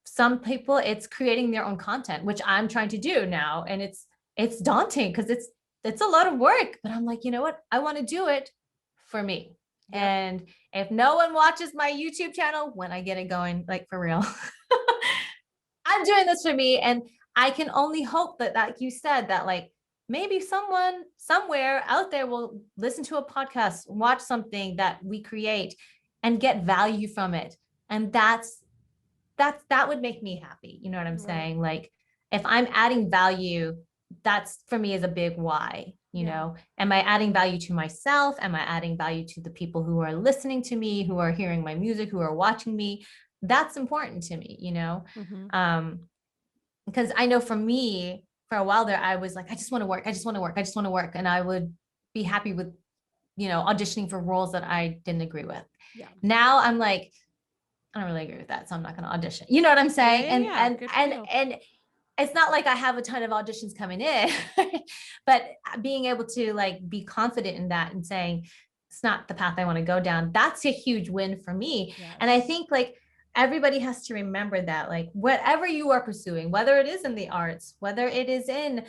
some people it's creating their own content, which I'm trying to do now. And it's daunting because it's a lot of work, but I'm like, you know what? I want to do it for me. Yep. And if no one watches my YouTube channel when I get it going, like for real, I'm doing this for me. And I can only hope that, like you said, that like maybe someone somewhere out there will listen to a podcast, watch something that we create and get value from it. And that would make me happy. You know what I'm Right. saying? Like if I'm adding value, that's for me is a big why. Yeah. Am I adding value to myself? Am I adding value to the people who are listening to me, who are hearing my music, who are watching me? That's important to me. Hmm. Um, because I know for me, for a while there, I was like, I just want to work. I just want to work. I just want to work. And I would be happy with, auditioning for roles that I didn't agree with. Yeah. Now I'm like, I don't really agree with that, so I'm not going to audition. You know what I'm Yeah. saying? Yeah. And Yeah. and Good for and you. and it's not like I have a ton of auditions coming in, but being able to like be confident in that and saying it's not the path I want to go down, that's a huge win for me. And I Yes. think like everybody has to remember that like whatever you are pursuing, whether it is in the arts, whether it is in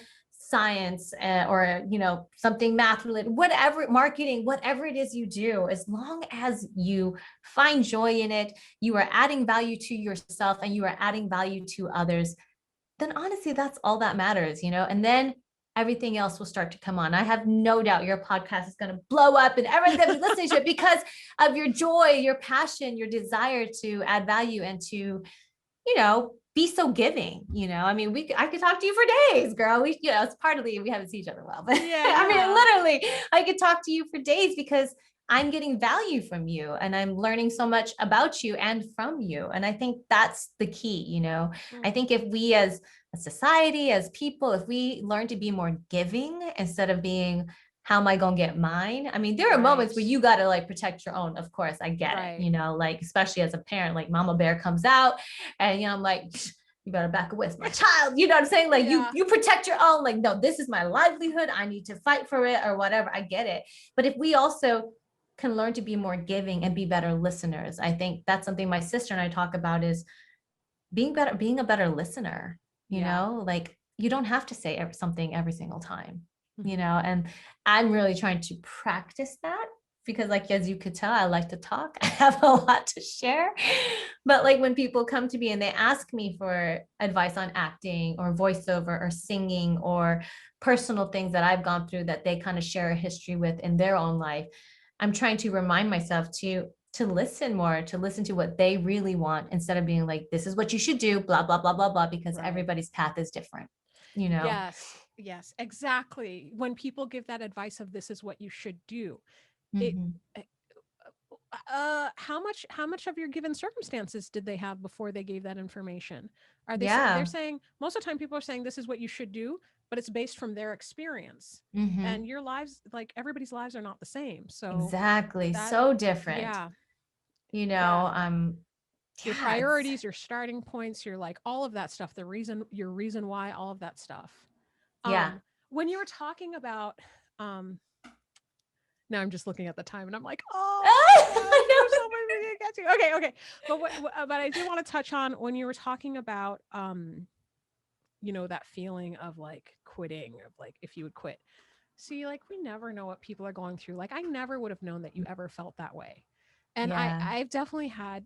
science or, something math related, whatever, marketing, whatever it is you do, as long as you find joy in it, you are adding value to yourself and you are adding value to others, then honestly, that's all that matters, and then everything else will start to come on. I have no doubt your podcast is going to blow up and everyone's going to be listening to it because of your joy, your passion, your desire to add value and to, be so giving, I mean, I could talk to you for days, girl. It's partly we haven't seen each other well, but Yeah. I mean, literally, I could talk to you for days because I'm getting value from you and I'm learning so much about you and from you. And I think that's the key, I think if we as a society, as people, if we learn to be more giving instead of being, how am I going to get mine? I mean, there are moments where you got to like protect your own. Of course, I get it, like, especially as a parent, like mama bear comes out and, I'm like, you better back away. It's my child. You know what I'm saying? Like you protect your own, like, no, this is my livelihood. I need to fight for it or whatever. I get it. But if we also can learn to be more giving and be better listeners, I think that's something my sister and I talk about is being a better listener, like you don't have to say something every single time, and I'm really trying to practice that because like, as you could tell, I like to talk. I have a lot to share, but like when people come to me and they ask me for advice on acting or voiceover or singing or personal things that I've gone through that they kind of share a history with in their own life, I'm trying to remind myself to listen more, to listen to what they really want instead of being like, this is what you should do, blah, blah, blah, blah, blah, because everybody's path is different, Yes, exactly. When people give that advice of this is what you should do, how much of your given circumstances did they have before they gave that information? Are they they're saying most of the time people are saying this is what you should do, but it's based from their experience and your lives, like everybody's lives are not the same. So exactly. So different. Your priorities, your starting points, your like all of that stuff, your reason why, all of that stuff. When you were talking about, now I'm just looking at the time and I'm like, there's so much we didn't get to. Okay. But I do want to touch on when you were talking about, that feeling of like quitting, of like, if you would quit. See, like, we never know what people are going through. Like, I never would have known that you ever felt that way. And I've definitely had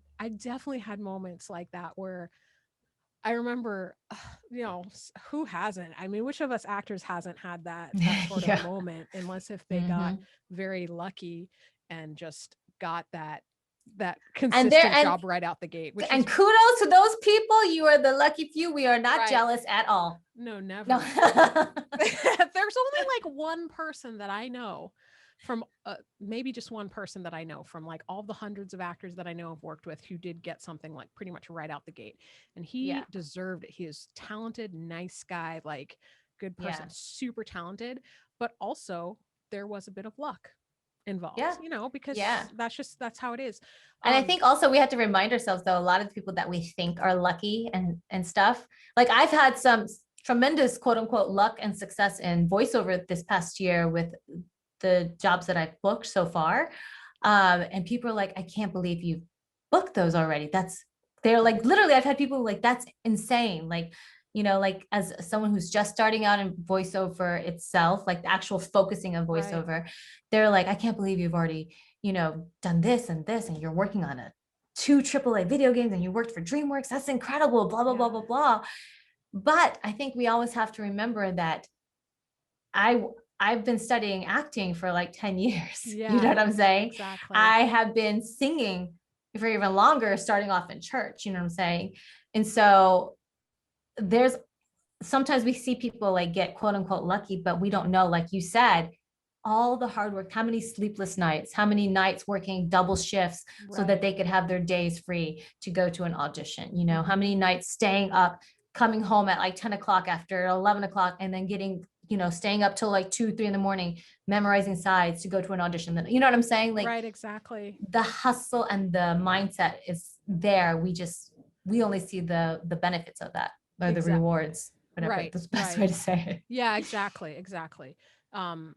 moments like that where I remember, who hasn't? I mean, which of us actors hasn't had that sort of moment, unless if they got very lucky and just got that consistent job right out the gate. Kudos to those people. You are the lucky few. We are not jealous at all. No, never. No. There's only like one person that I know from maybe just one person that I know from like all the hundreds of actors that I know have worked with who did get something like pretty much right out the gate. And he deserved it. He is talented, nice guy, like good person, super talented, but also there was a bit of luck involved, because that's how it is. And I think also we have to remind ourselves though, a lot of the people that we think are lucky and stuff, like I've had some tremendous quote unquote luck and success in voiceover this past year with the jobs that I've booked so far. And people are like, I can't believe you've booked those already. They're like, literally, I've had people like, that's insane. Like, like as someone who's just starting out in voiceover itself, like the actual focusing on voiceover, they're like, I can't believe you've already, done this and this, and you're working on 2 AAA video games and you worked for Dreamworks. That's incredible, blah, blah, blah, blah, blah. But I think we always have to remember that I've been studying acting for like 10 years. You know what I'm saying? Exactly. I have been singing for even longer, starting off in church, you know what I'm saying? And so sometimes we see people like get quote unquote lucky, but we don't know, like you said, all the hard work, how many sleepless nights, how many nights working double shifts so that they could have their days free to go to an audition, how many nights staying up, coming home at like 10 o'clock after 11 o'clock and then getting, staying up till like 2, 3 in the morning, memorizing sides to go to an audition. Then, you know what I'm saying? Like, right, exactly. The hustle and the mindset is there. We only see the benefits of that or the rewards, whatever the best way to say it. Yeah, exactly. I'm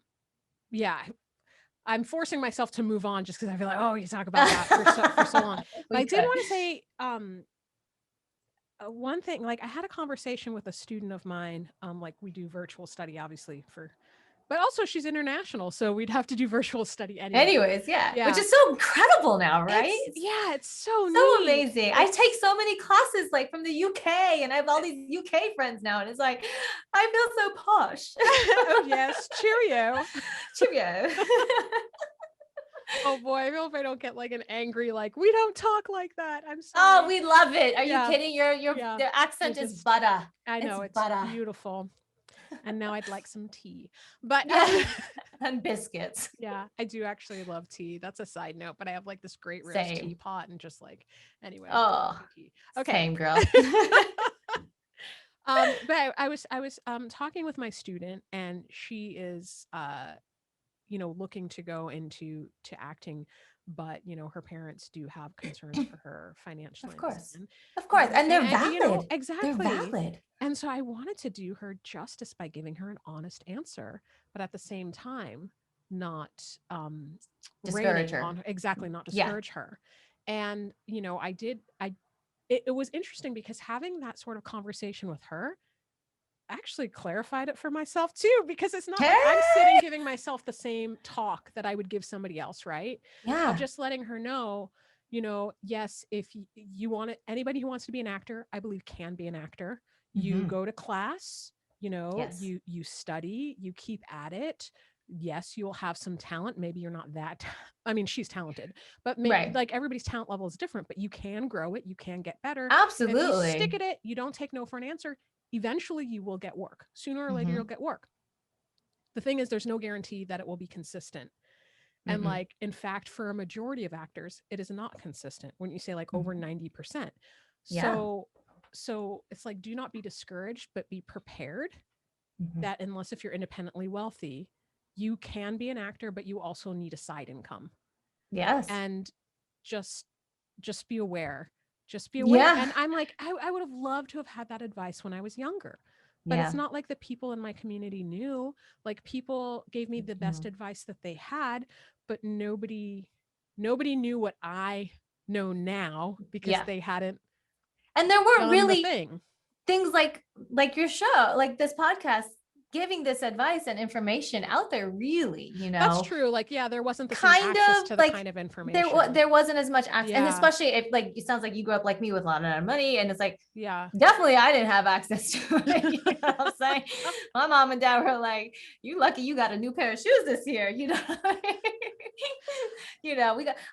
forcing myself to move on just because I feel like, you talk about that for so long. But I did want to say, one thing, like I had a conversation with a student of mine, like we do virtual study, obviously but also she's international, so we'd have to do virtual study anyway. Anyways, yeah, which Yeah. is so incredible now, right? It's so So neat. amazing. I take so many classes like from the UK, and I have all these UK friends now, and it's like I feel so posh. Oh yes, cheerio. Cheerio. Oh boy, I hope I don't get like an angry, like, we don't talk like that. I'm Oh, sorry. we love it. Are Yeah. you kidding? Your Yeah. the accent It is just- butter. I know it's butter. beautiful. And now I'd like some tea. But Yeah. And biscuits. yeah, I do actually love tea. That's a side note, but I have like this great roast Same. teapot and just like anyway. Oh, Tea. Okay. same girl. But I was talking with my student, and she is looking to go into acting, but her parents do have concerns for her financially. Of course, and they're valid. Exactly. They're valid. And so I wanted to do her justice by giving her an honest answer, but at the same time not Discourage her. on her. Exactly, not discourage her. And it was interesting because having that sort of conversation with her actually clarified it for myself too, because it's not like I'm sitting giving myself the same talk that I would give somebody else, right? Yeah. I'm just letting her know, yes, if you want it, anybody who wants to be an actor, I believe can be an actor. You go to class, Yes. you study, you keep at it. Yes, you'll have some talent. Maybe you're not that. I mean, she's talented, but maybe like everybody's talent level is different, but you can grow it. You can get better. Absolutely. If you stick at it, you don't take no for an answer. Eventually you will get work. Sooner or later you'll get work. The thing is, there's no guarantee that it will be consistent. And like, in fact, for a majority of actors, it is not consistent. When you say like over 90%. So it's like, do not be discouraged, but be prepared that unless if you're independently wealthy, you can be an actor, but you also need a side income. Yes. And just be aware. Just be aware. Yeah. And I'm like, I would have loved to have had that advice when I was younger. But it's not like the people in my community knew. Like, people gave me the best advice that they had, but nobody knew what I know now, because they hadn't. And there weren't really things like your show, like this podcast, giving this advice and information out there, really, That's true. Like, there wasn't the same access to the kind of information. There wasn't as much access. And especially if, like, it sounds like you grew up like me with a lot of money, and it's like, definitely I didn't have access to it. You know what I'm saying? My mom and dad were like, you lucky you got a new pair of shoes this year. I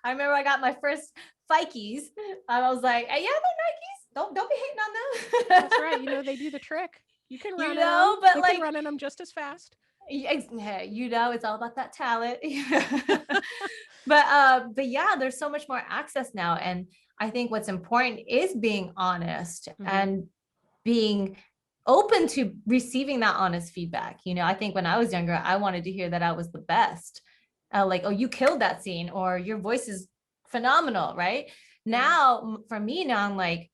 remember I got my first Fikes. I was like, hey, they're Nikes. Don't be hating on them. That's right. They do the trick. You can run but like running them just as fast. It's all about that talent. But yeah, there's so much more access now. And I think what's important is being honest and being open to receiving that honest feedback. I think when I was younger, I wanted to hear that I was the best. Like, oh, you killed that scene, or your voice is phenomenal, right? Now, for me now, I'm like,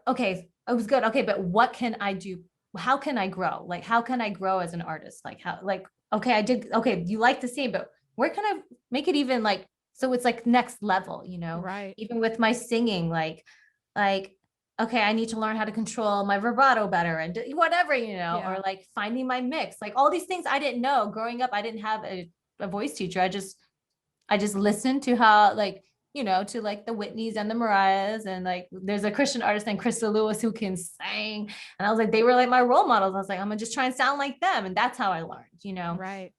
okay, it was good. Okay, but what can I do? How can I grow? Like, how can I grow as an artist? Like, okay, you like the scene, but where can I make it even like, so it's like next level, Right. Even with my singing, like, okay, I need to learn how to control my vibrato better and whatever, or like finding my mix, like all these things I didn't know. Growing up, I didn't have a voice teacher. I just listened to how, like, to like the Whitneys and the Mariahs, and like there's a Christian artist named Krista Lewis who can sing, and I was like, they were like my role models. I was like, I'm gonna just try and sound like them, and that's how I learned, Right.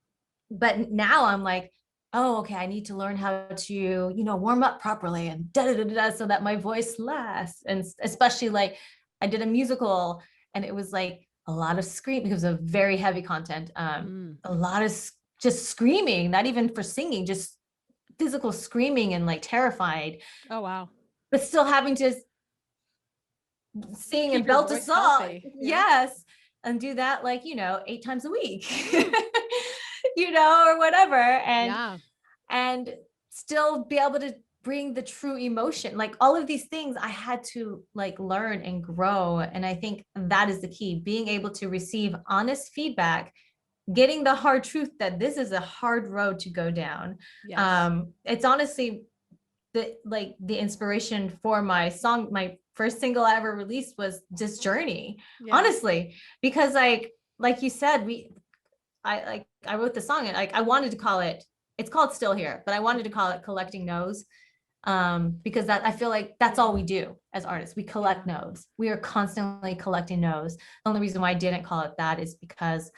But now I'm like, oh, okay, I need to learn how to warm up properly and so that my voice lasts. And especially, like, I did a musical, and it was like a lot of scream, because of very heavy content, a lot of just screaming, not even for singing, just physical screaming, and like terrified. Oh, wow. But still having to sing and belt a song. Yes. And do that, like, 8 times a week, or whatever. And still be able to bring the true emotion. Like, all of these things I had to like learn and grow. And I think that is the key, being able to receive honest feedback, getting the hard truth that this is a hard road to go down. Yes. It's honestly the inspiration for my first single I ever released was this journey, Yeah. honestly, because like you said, I wrote the song and like I wanted to call it, it's called Still Here, but I wanted to call it Collecting No's, because that I feel like that's all we do as artists. We collect no's. We are constantly collecting no's. The only reason why I didn't call it that is because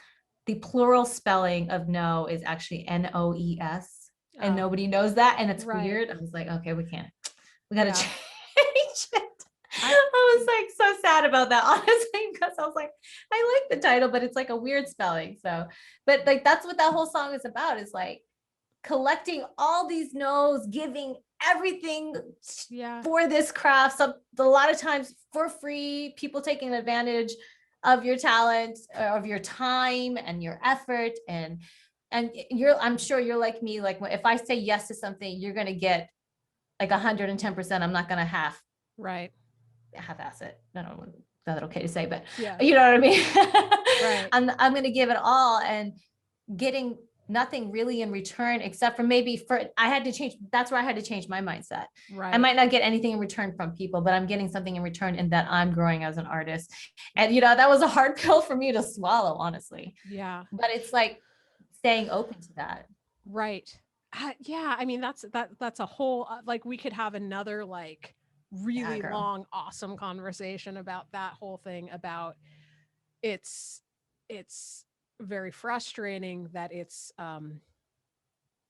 the plural spelling of no is actually NOES, and nobody knows that, and it's weird. I was like, okay, we gotta change it. I was like so sad about that, honestly, because I was like, I like the title, but it's like a weird spelling. So, but like that's what that whole song is about, is like collecting all these no's, giving everything for this craft. So a lot of times for free, people taking advantage of your talent, of your time and your effort. And I'm sure you're like me, like if I say yes to something, you're going to get like 110%. I'm not going to half-ass it. I don't know, is that okay to say, but you know what I mean? I'm going to give it all and getting nothing really in return, except for maybe I had to change. That's where I had to change my mindset. I might not get anything in return from people, but I'm getting something in return in that I'm growing as an artist. And, that was a hard pill for me to swallow, honestly. Yeah. But it's like staying open to that. Right. Yeah. I mean, that's a whole, like we could have another like really long, awesome conversation about that whole thing, about it's very frustrating that it's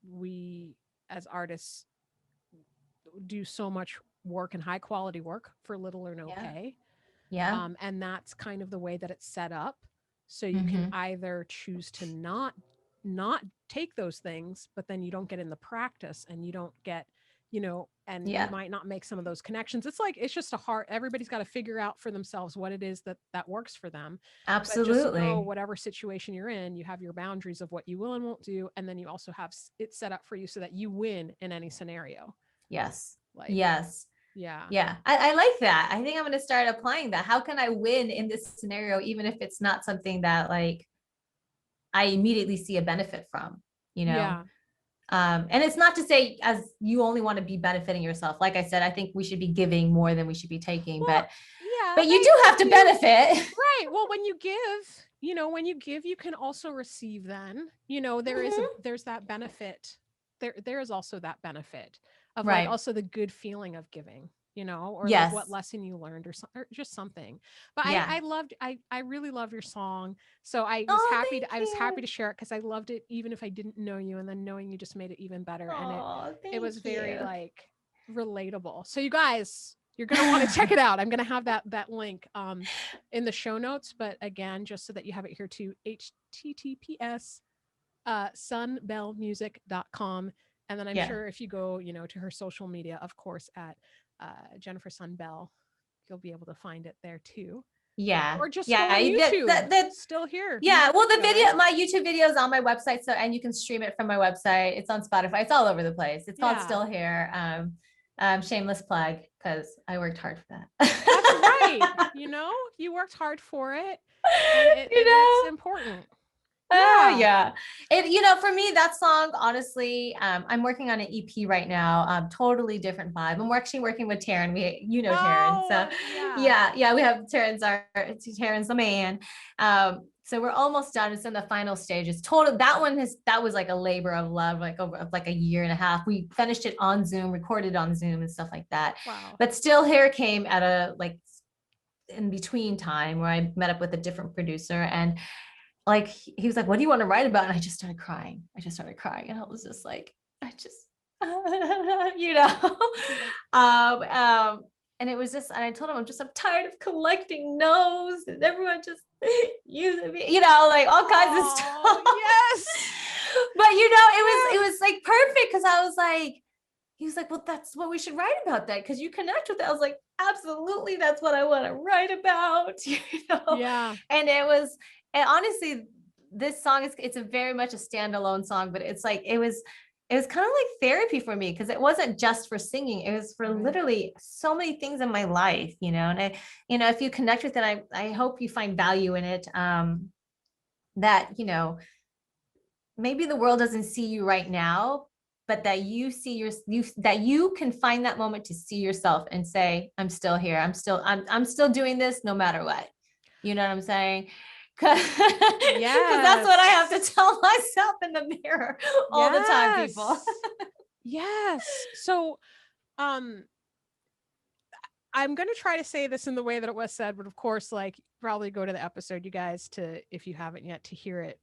we as artists do so much work and high quality work for little or no pay. And that's kind of the way that it's set up. So you can either choose to not take those things, but then you don't get in the practice and you don't get, and you might not make some of those connections. It's like, it's just everybody's got to figure out for themselves what it is that works for them. Absolutely. But just know whatever situation you're in, you have your boundaries of what you will and won't do. And then you also have it set up for you so that you win in any scenario. Yes. Yeah. I like that. I think I'm going to start applying that. How can I win in this scenario, even if it's not something that like I immediately see a benefit from, and it's not to say as you only want to be benefiting yourself. Like I said, I think we should be giving more than we should be taking, but you do have to benefit. Right. Well, when you give, you can also receive then, there's that benefit. There is also that benefit of like also the good feeling of giving, or like what lesson you learned or just something. But I really love your song. So I was happy to share it because I loved it, even if I didn't know you, and then knowing you just made it even better. And it was very like relatable. So you guys, you're going to want to check it out. I'm going to have that link in the show notes, but again, just so that you have it here too, https sunbellmusic.com. And then I'm sure if you go, to her social media, of course, at Jennifer Sunbell, you'll be able to find it there too. Or just go on YouTube. That's still here. Yeah. Well, the video, my YouTube video is on my website. So, and you can stream it from my website. It's on Spotify. It's all over the place. It's called Still Here. Shameless plug, because I worked hard for that. That's right. You worked hard for it. And it's important. It, for me, that song, honestly, I'm working on an EP right now. Totally different vibe. I'm actually working with Taryn. Taryn. So we have Taryn's the man. So we're almost done. It's in the final stages. That was like a labor of love, like over like a year and a half. We finished it on Zoom, recorded on Zoom and stuff like that. Wow. But Still Here came at a like in between time where I met up with a different producer, and like he was like, what do you want to write about? And I just started crying. And I was just like, and it was just, and I told him, I'm tired of collecting no's and everyone just using me, like all kinds of stuff. Yes. But it was like perfect, because I was like, he was like, well, that's what we should write about, that because you connect with it. I was like, absolutely, that's what I want to write about. Yeah. And it was, and honestly, this song it's a very much a standalone song, but it's like it was kind of like therapy for me, because it wasn't just for singing. It was for literally so many things in my life, and I, if you connect with it, I hope you find value in it. That, maybe the world doesn't see you right now, but that you see that you can find that moment to see yourself and say, I'm still here. I'm still doing this no matter what. You know what I'm saying? Cause that's what I have to tell myself in the mirror all the time, people. Yes. So, I'm going to try to say this in the way that it was said, but of course, like, probably go to the episode, you guys, if you haven't yet, to hear it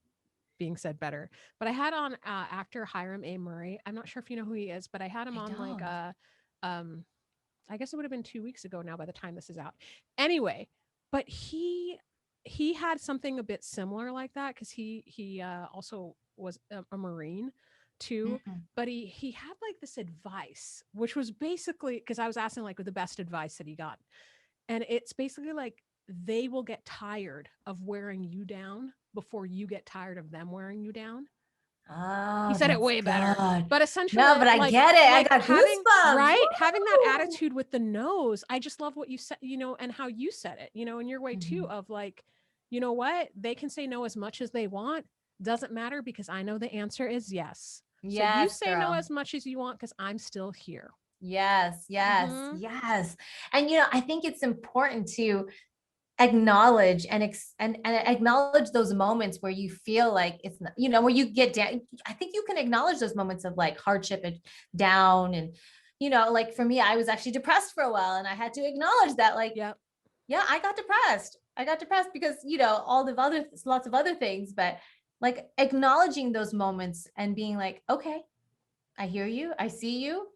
being said better. But I had on actor Hiram A. Murray. I'm not sure if you know who he is, but I had him on like I guess it would have been 2 weeks ago now by the time this is out. Anyway, but he had something a bit similar like that, because he also was a Marine too. Mhm. But he had like this advice, which was basically, because I was asking like the best advice that he got, and it's basically like, they will get tired of wearing you down before you get tired of them wearing you down. Oh, He said it way better, but essentially, no, but I get it. I got having, goosebumps. right, Woo! having that attitude with the nose. I just love what you said, and how you said it, in your way too, of like, you know what, they can say no as much as they want. Doesn't matter, because I know the answer is yes. So you say no as much as you want, because I'm still here. Yes. And I think it's important to acknowledge and acknowledge those moments where you feel like it's not, where you get down. I think you can acknowledge those moments of like hardship and down, and like for me, I was actually depressed for a while, and I had to acknowledge that, like, yeah, I got depressed because lots of other things, but like acknowledging those moments and being like, okay, I hear you, I see you,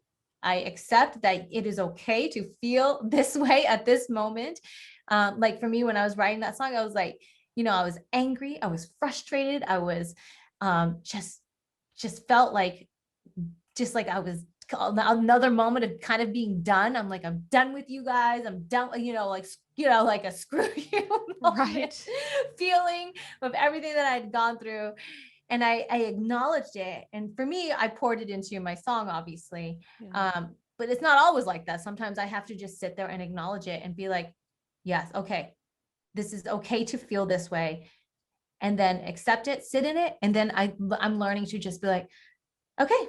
I accept that it is okay to feel this way at this moment. Like for me, when I was writing that song, I was like, I was angry, I was frustrated, I was just felt like, I was another moment of kind of being done. I'm like, I'm done with you guys. I'm done, like a screw you moment, feeling of everything that I'd gone through. And I acknowledged it. And for me, I poured it into my song, obviously. yeah. But it's not always like that. Sometimes I have to just sit there and acknowledge it and be like, yes, okay, this is okay to feel this way. And then accept it, sit in it. And then I'm learning to just be like, okay,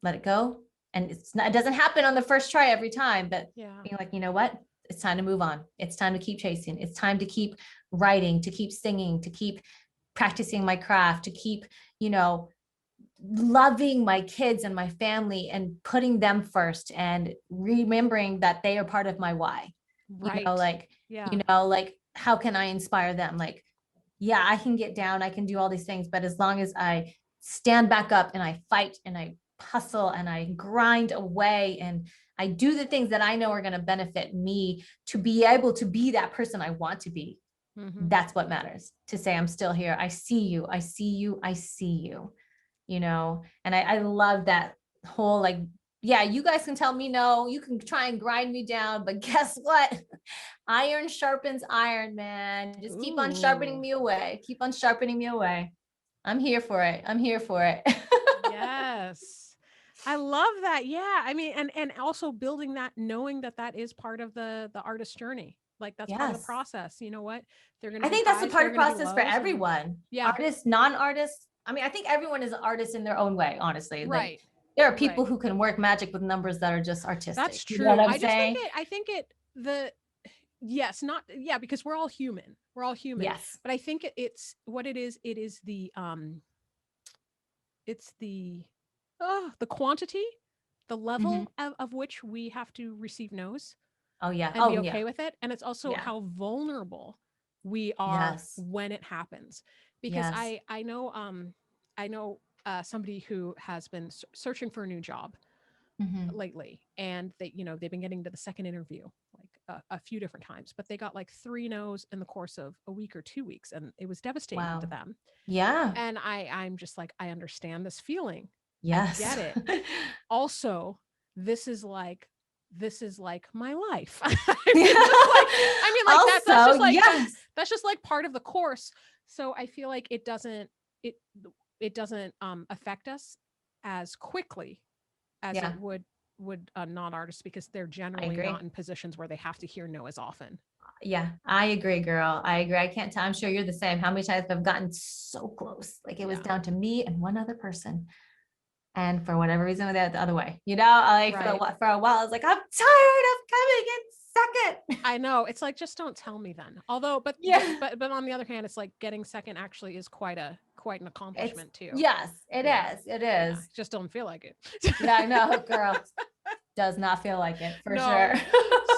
let it go. And it doesn't happen on the first try every time, but being like, you know what? It's time to move on. It's time to keep chasing. It's time to keep writing, to keep singing, to keep practicing my craft, to keep, loving my kids and my family and putting them first and remembering that they are part of my why. Right. Like, how can I inspire them? Like, yeah, I can get down, I can do all these things, but as long as I stand back up and I fight and I hustle and I grind away and I do the things that I know are going to benefit me to be able to be that person I want to be. That's what matters. To say, I'm still here. I see you. I see you. I see you, and I love that whole, like, yeah, you guys can tell me no, you can try and grind me down, but guess what? Iron sharpens iron, man. Just keep on sharpening me away. Keep on sharpening me away. I'm here for it. I'm here for it. Yes. I love that. Yeah. I mean, and also building that, knowing that that is part of the artist's journey. Like that's part of the process. You know what? I think that's the part of the process for everyone. Artists, non-artists. I mean, I think everyone is an artist in their own way, honestly. Right. Like, there are people who can work magic with numbers that are just artistic. That's true. You know what I'm saying? Because we're all human. We're all human. Yes. But I think it's what it is. It is the quantity, the level of which we have to receive no's. Oh yeah. And be okay with it. And it's also how vulnerable we are when it happens. Because I know somebody who has been searching for a new job lately, and they've been getting to the second interview like a few different times, but they got like 3 no's in the course of a week or 2 weeks, and it was devastating to them. Yeah. And I'm just like, I understand this feeling. Yes. I get it. Also, this is like my life. That's just like part of the course. So I feel like it doesn't affect us as quickly as it would non-artists, because they're generally not in positions where they have to hear no as often. Yeah, I agree, girl. I agree. I can't tell. I'm sure you're the same. How many times I've gotten so close? Like it was down to me and one other person. And for whatever reason, we did it the other way, like Right. for a while, I was like, I'm tired of coming in second. I know. It's like, just don't tell me then. Although, Yeah, but on the other hand, it's like getting second actually is quite an it's, accomplishment too. yes, it Yeah. is. It Yeah. is. Just don't feel like it. Yeah, I know, girl. Does not feel like it for sure. No.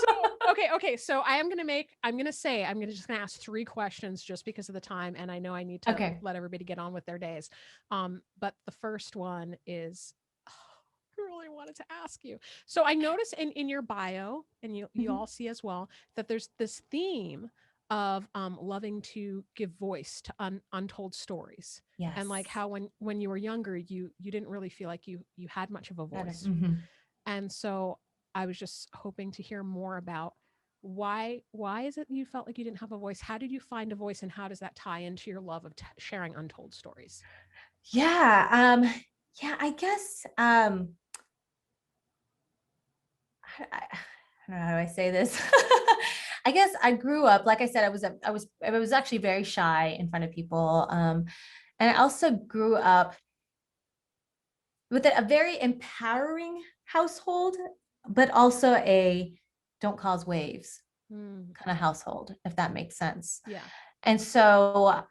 So, okay. So I'm just gonna ask 3 questions just because of the time. And I know I need to Okay. let everybody get on with their days. But the first one is, I really wanted to ask you. So I notice in your bio, and you Mhm. all see as well, that there's this theme of loving to give voice to untold stories. And Yes. like how when you were younger, you didn't really feel like you had much of a voice. Mhm. And so I was just hoping to hear more about why is it you felt like you didn't have a voice? How did you find a voice, and how does that tie into your love of sharing untold stories? Yeah. Yeah, I guess, I don't know how do I say this. I guess I grew up, like I said, I was actually very shy in front of people. And I also grew up with a very empowering household, but also a don't cause waves Mm, kind of household, if that makes sense. yeah. And so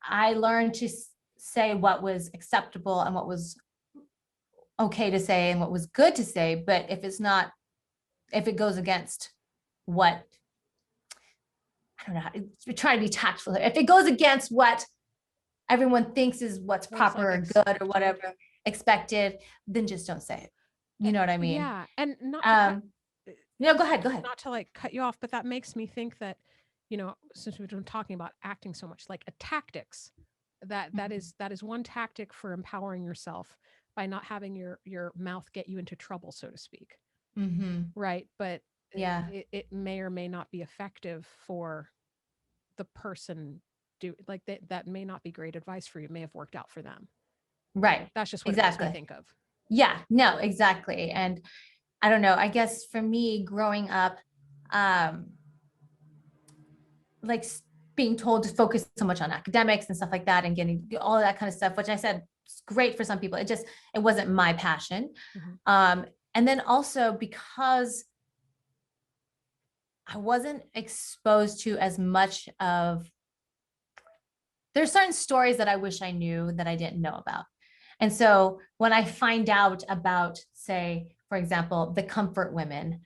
I learned to say what was acceptable and what was okay to say and what was good to say. But if it goes against what, I don't know, how, try to be tactful. If it goes against what everyone thinks is what's What's proper like or good or expected? whatever expected, then just don't say it. You know what I mean? Yeah, and not to cut Um, no, go ahead, go ahead. not to like cut you off, but that makes me think that, since we've been talking about acting so much, like a tactics, that is one tactic for empowering yourself by not having your mouth get you into trouble, so to speak. Mm-hmm. Right. But Yeah, it may or may not be effective for the person, that may not be great advice for you. It may have worked out for them. right. That's just what it makes me Exactly. think of. Yeah, no, exactly. And I don't know, I guess for me growing up, um, like being told to focus so much on academics and stuff like that and getting all of that kind of stuff, which I said is great for some people. It wasn't my passion. Mhm. And then also because I wasn't exposed to as much of, there's certain stories that I wish I knew that I didn't know about. And so when I find out about, say, for example, the comfort women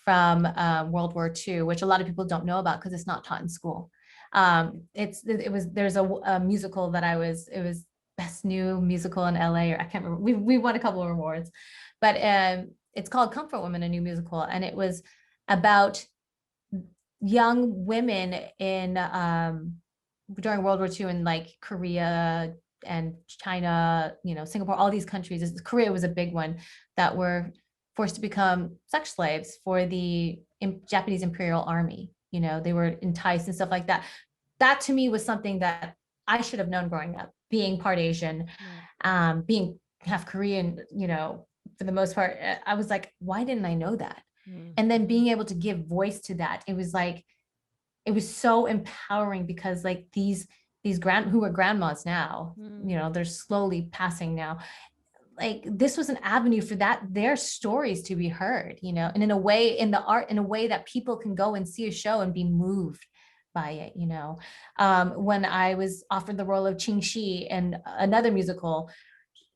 from World War II, which a lot of people don't know about because it's not taught in school. There's a musical that it was best new musical in LA, or I can't remember. We won a couple of awards, but it's called Comfort Women, a new musical, and it was about young women in during World War II in like Korea and China, Singapore, all these countries. Korea was a big one, that were forced to become sex slaves for the Japanese Imperial Army. They were enticed and stuff like that. That to me was something that I should have known growing up, being part Asian, Right. being half Korean, for the most part. I was like, why didn't I know that? Mm. And then being able to give voice to that, it was so empowering, because like these who are grandmas now, Mm. they're slowly passing now. Like this was an avenue for their stories to be heard, and in a way, in the art, in a way that people can go and see a show and be moved by it. When I was offered the role of Ching Shi in another musical,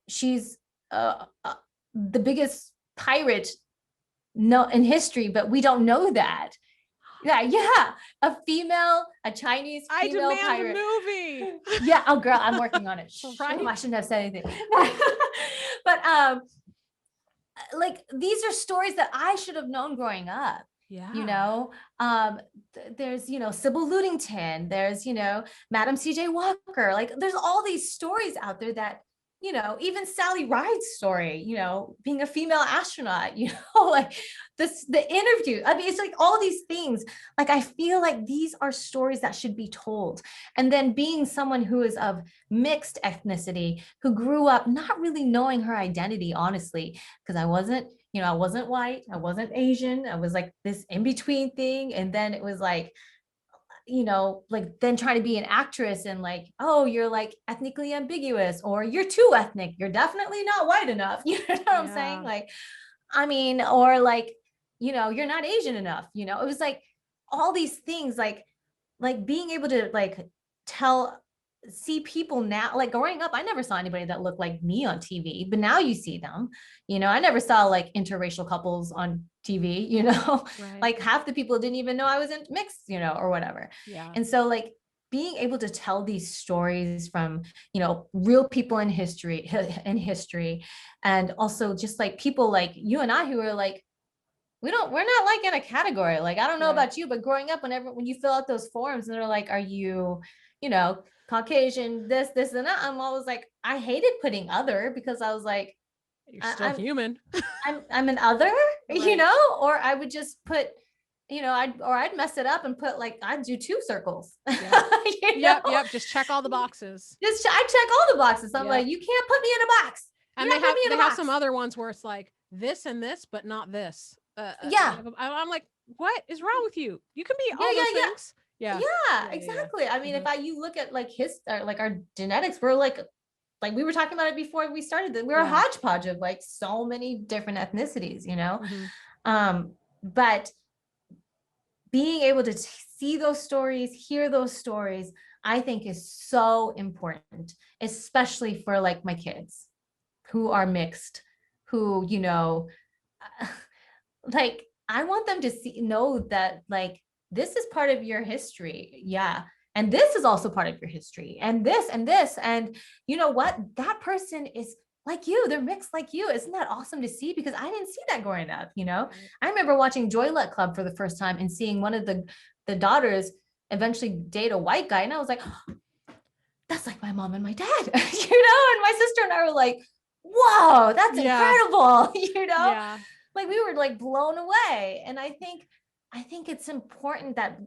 she's the biggest pirate no in history, but we don't know that. Yeah, a Chinese I female demand a pirate. movie. Yeah, oh girl, I'm working on it. Right. I shouldn't have said anything. But like these are stories that I should have known growing up. Yeah. There's Sybil Ludington, there's Madam CJ Walker. Like there's all these stories out there that even Sally Ride's story, being a female astronaut, like the interview. I mean, it's like all these things. Like I feel like these are stories that should be told. And then being someone who is of mixed ethnicity, who grew up not really knowing her identity, honestly, because I wasn't white, I wasn't Asian, I was like this in between thing. And then it was like like then trying to be an actress and like, oh, you're like ethnically ambiguous, or you're too ethnic, you're definitely not white enough. You know what I'm saying? Like, I mean, or like, you're not Asian enough, it was like all these things, like being able to like see people now, like growing up, I never saw anybody that looked like me on TV, but now you see them, I never saw like interracial couples on TV, Right. like half the people didn't even know I was in mixed, or whatever. Yeah. And so like being able to tell these stories from, real people in history, and also just like people like you and I who are like, we're not like in a category. Like, I don't know about you, but growing up, when you fill out those forms and they're like, are you, Caucasian, this, and that, I'm always like, I hated putting other, because I was like, you're still human. I'm an other, or I would just put, I'd mess it up and put like, I'd do 2 circles. Yep. Just check all the boxes. I check all the boxes. I'm like, you can't put me in a box. And they have some other ones where it's like this and this, but not this. I'm like, what is wrong with you? You can be all those things. Yeah, exactly. I mean, if you look at like like our genetics, we're like we were talking about it before we started, that we're a hodgepodge of like so many different ethnicities, but being able to see those stories, hear those stories, I think is so important, especially for like my kids who are mixed, who, like I want them to know that like, this is part of your history. Yeah. And this is also part of your history, and this and this. And you know what? That person is like you. They're mixed like you. Isn't that awesome to see? Because I didn't see that growing up. I remember watching Joy Luck Club for the first time and seeing one of the daughters eventually date a white guy. And I was like, oh, that's like my mom and my dad, and my sister and I were like, whoa, that's incredible. Like we were like blown away. And I think it's important that,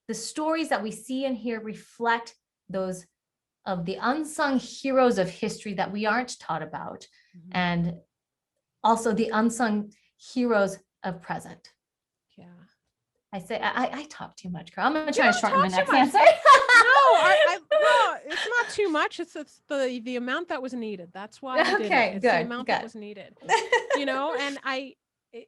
the stories that we see and hear reflect those of the unsung heroes of history that we aren't taught about. Mm-hmm. And also the unsung heroes of present. Yeah. I say, I talk too much, girl. I'm going to try to shorten my next answer. No, it's not too much. It's the amount that was needed. That's why I did it. It's the amount that was needed, and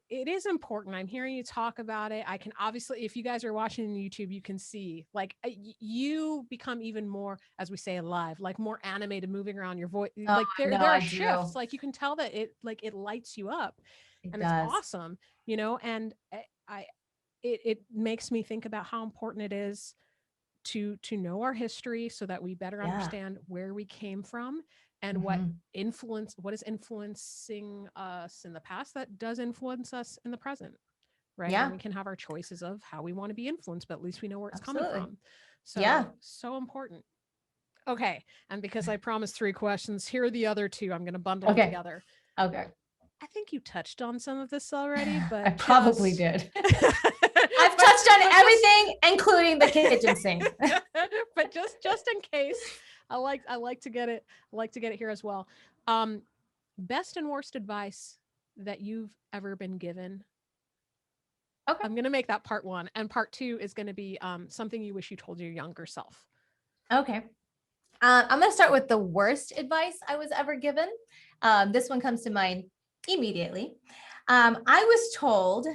it is important. I'm hearing you talk about it. I can obviously, if you guys are watching on YouTube, you can see like you become even more, as we say, alive, like more animated, moving around your voice. Like there are shifts. Like you can tell that it lights you up, and it's awesome, and it makes me think about how important it is to know our history so that we better understand where we came from. And what is influencing us in the past that does influence us in the present, right? Yeah. And we can have our choices of how we want to be influenced, but at least we know where it's coming from. So, so important. Okay. And because I promised 3 questions, here are the other 2. I'm going to bundle them together. Okay. I think you touched on some of this already, but I probably did. I've touched on everything, including the kitchen sink. But just in case. I like to get it. I like to get it here as well. Best and worst advice that you've ever been given. Okay. I'm going to make that part 1. And part 2 is going to be something you wish you told your younger self. Okay. I'm going to start with the worst advice I was ever given. This one comes to mind immediately. I was told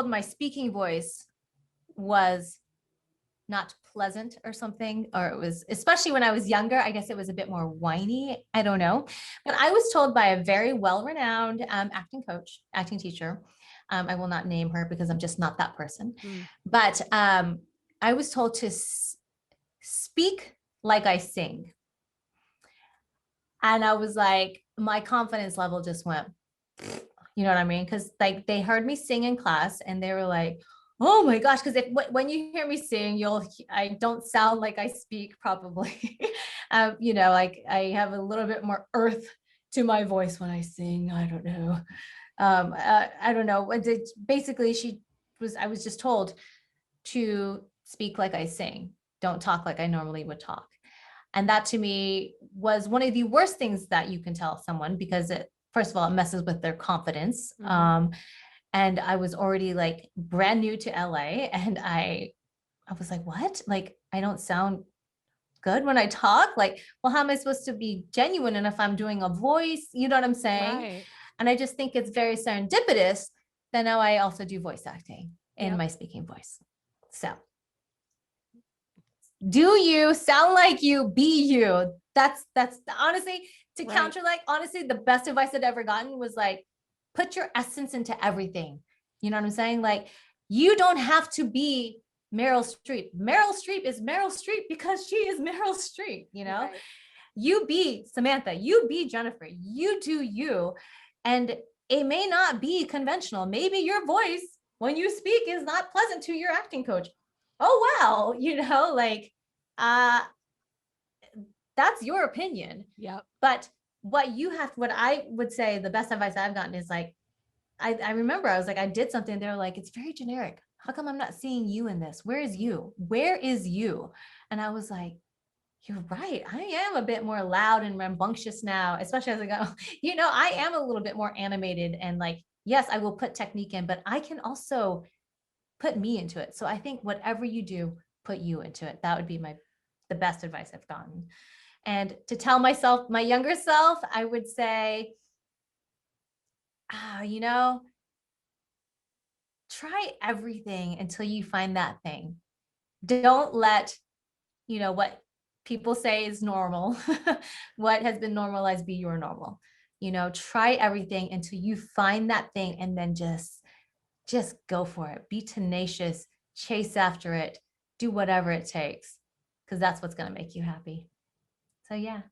my speaking voice was not pleasant or something, or it was, especially when I was younger, I guess it was a bit more whiny. I don't know. But I was told by a very well-renowned acting teacher. I will not name her because I'm just not that person. But I was told to speak like I sing. And I was like, my confidence level just went, you know what I mean? Because like they heard me sing in class and they were like, oh my gosh, because when you hear me sing, I don't sound like I speak probably. Like I have a little bit more earth to my voice when I sing. I don't know. I don't know. Basically, I was just told to speak like I sing. Don't talk like I normally would talk. And that to me was one of the worst things that you can tell someone, because first of all, it messes with their confidence. And I was already like brand new to LA. And I was like, what? Like, I don't sound good when I talk. Like, well, how am I supposed to be genuine? And if I'm doing a voice, you know what I'm saying? Right. And I just think it's very serendipitous that now I also do voice acting in Yep. my speaking voice. So do you sound like you, be you. That's honestly, to Right. counter, like, honestly, the best advice I'd ever gotten was like, put your essence into everything. You know what I'm saying? Like, you don't have to be Meryl Streep. Meryl Streep is Meryl Streep because she is Meryl Streep, you know? Right. You be Samantha, you be Jennifer, you do you. And it may not be conventional. Maybe your voice when you speak is not pleasant to your acting coach. Oh, well, you know, like, that's your opinion. Yep. But what I would say the best advice I've gotten is like, I remember I was like, I did something. They're like, it's very generic. How come I'm not seeing you in this? Where is you? Where is you? And I was like, you're right. I am a bit more loud and rambunctious now, especially as I go, you know, I am a little bit more animated and like, yes, I will put technique in, but I can also put me into it. So I think whatever you do, put you into it. That would be the best advice I've gotten. And to tell myself, my younger self, I would say, you know, try everything until you find that thing. Don't let, you know, what people say is normal, what has been normalized, be your normal. You know, try everything until you find that thing, and then just go for it. Be tenacious, chase after it, do whatever it takes, because that's what's going to make you happy. So yeah.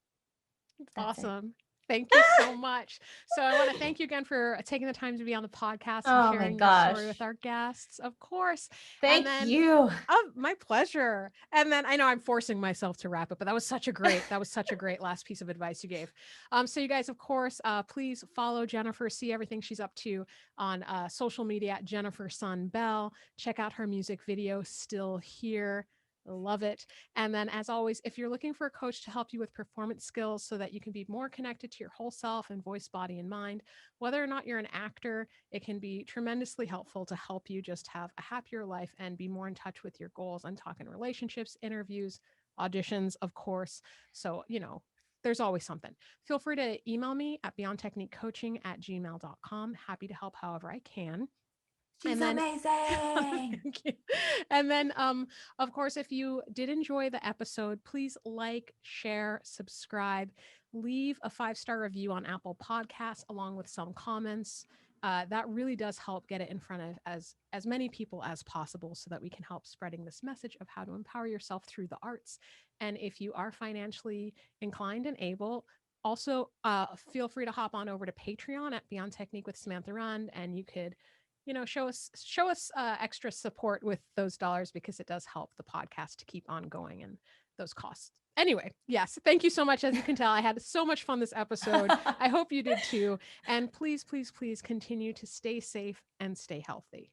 Awesome. Thank you so much. So I want to thank you again for taking the time to be on the podcast and Oh my sharing your gosh. story with our guests, of course. Thank you. Oh, my pleasure. And then I know I'm forcing myself to wrap it, but that was such a great last piece of advice you gave. So you guys, of course, please follow Jennifer, see everything she's up to on social media at Jennifer Sunbell. Check out her music video, Still Here. Love it. And then, as always, if you're looking for a coach to help you with performance skills so that you can be more connected to your whole self and voice, body, and mind, whether or not you're an actor, it can be tremendously helpful to help you just have a happier life and be more in touch with your goals. I'm talking relationships, interviews, auditions, of course. So, you know, there's always something. Feel free to email me at beyondtechniquecoaching@gmail.com. Happy to help however I can. She's amazing. Thank you. And then, of course, if you did enjoy the episode, please like, share, subscribe, leave a 5-star review on Apple Podcasts along with some comments. That really does help get it in front of as many people as possible so that we can help spreading this message of how to empower yourself through the arts. And if you are financially inclined and able, also feel free to hop on over to Patreon at Beyond Technique with Samantha Rund, and you could, you know, show us extra support with those dollars, because it does help the podcast to keep on going and those costs. Anyway, yes, thank you so much. As you can tell, I had so much fun this episode. I hope you did too. And please, please, please continue to stay safe and stay healthy.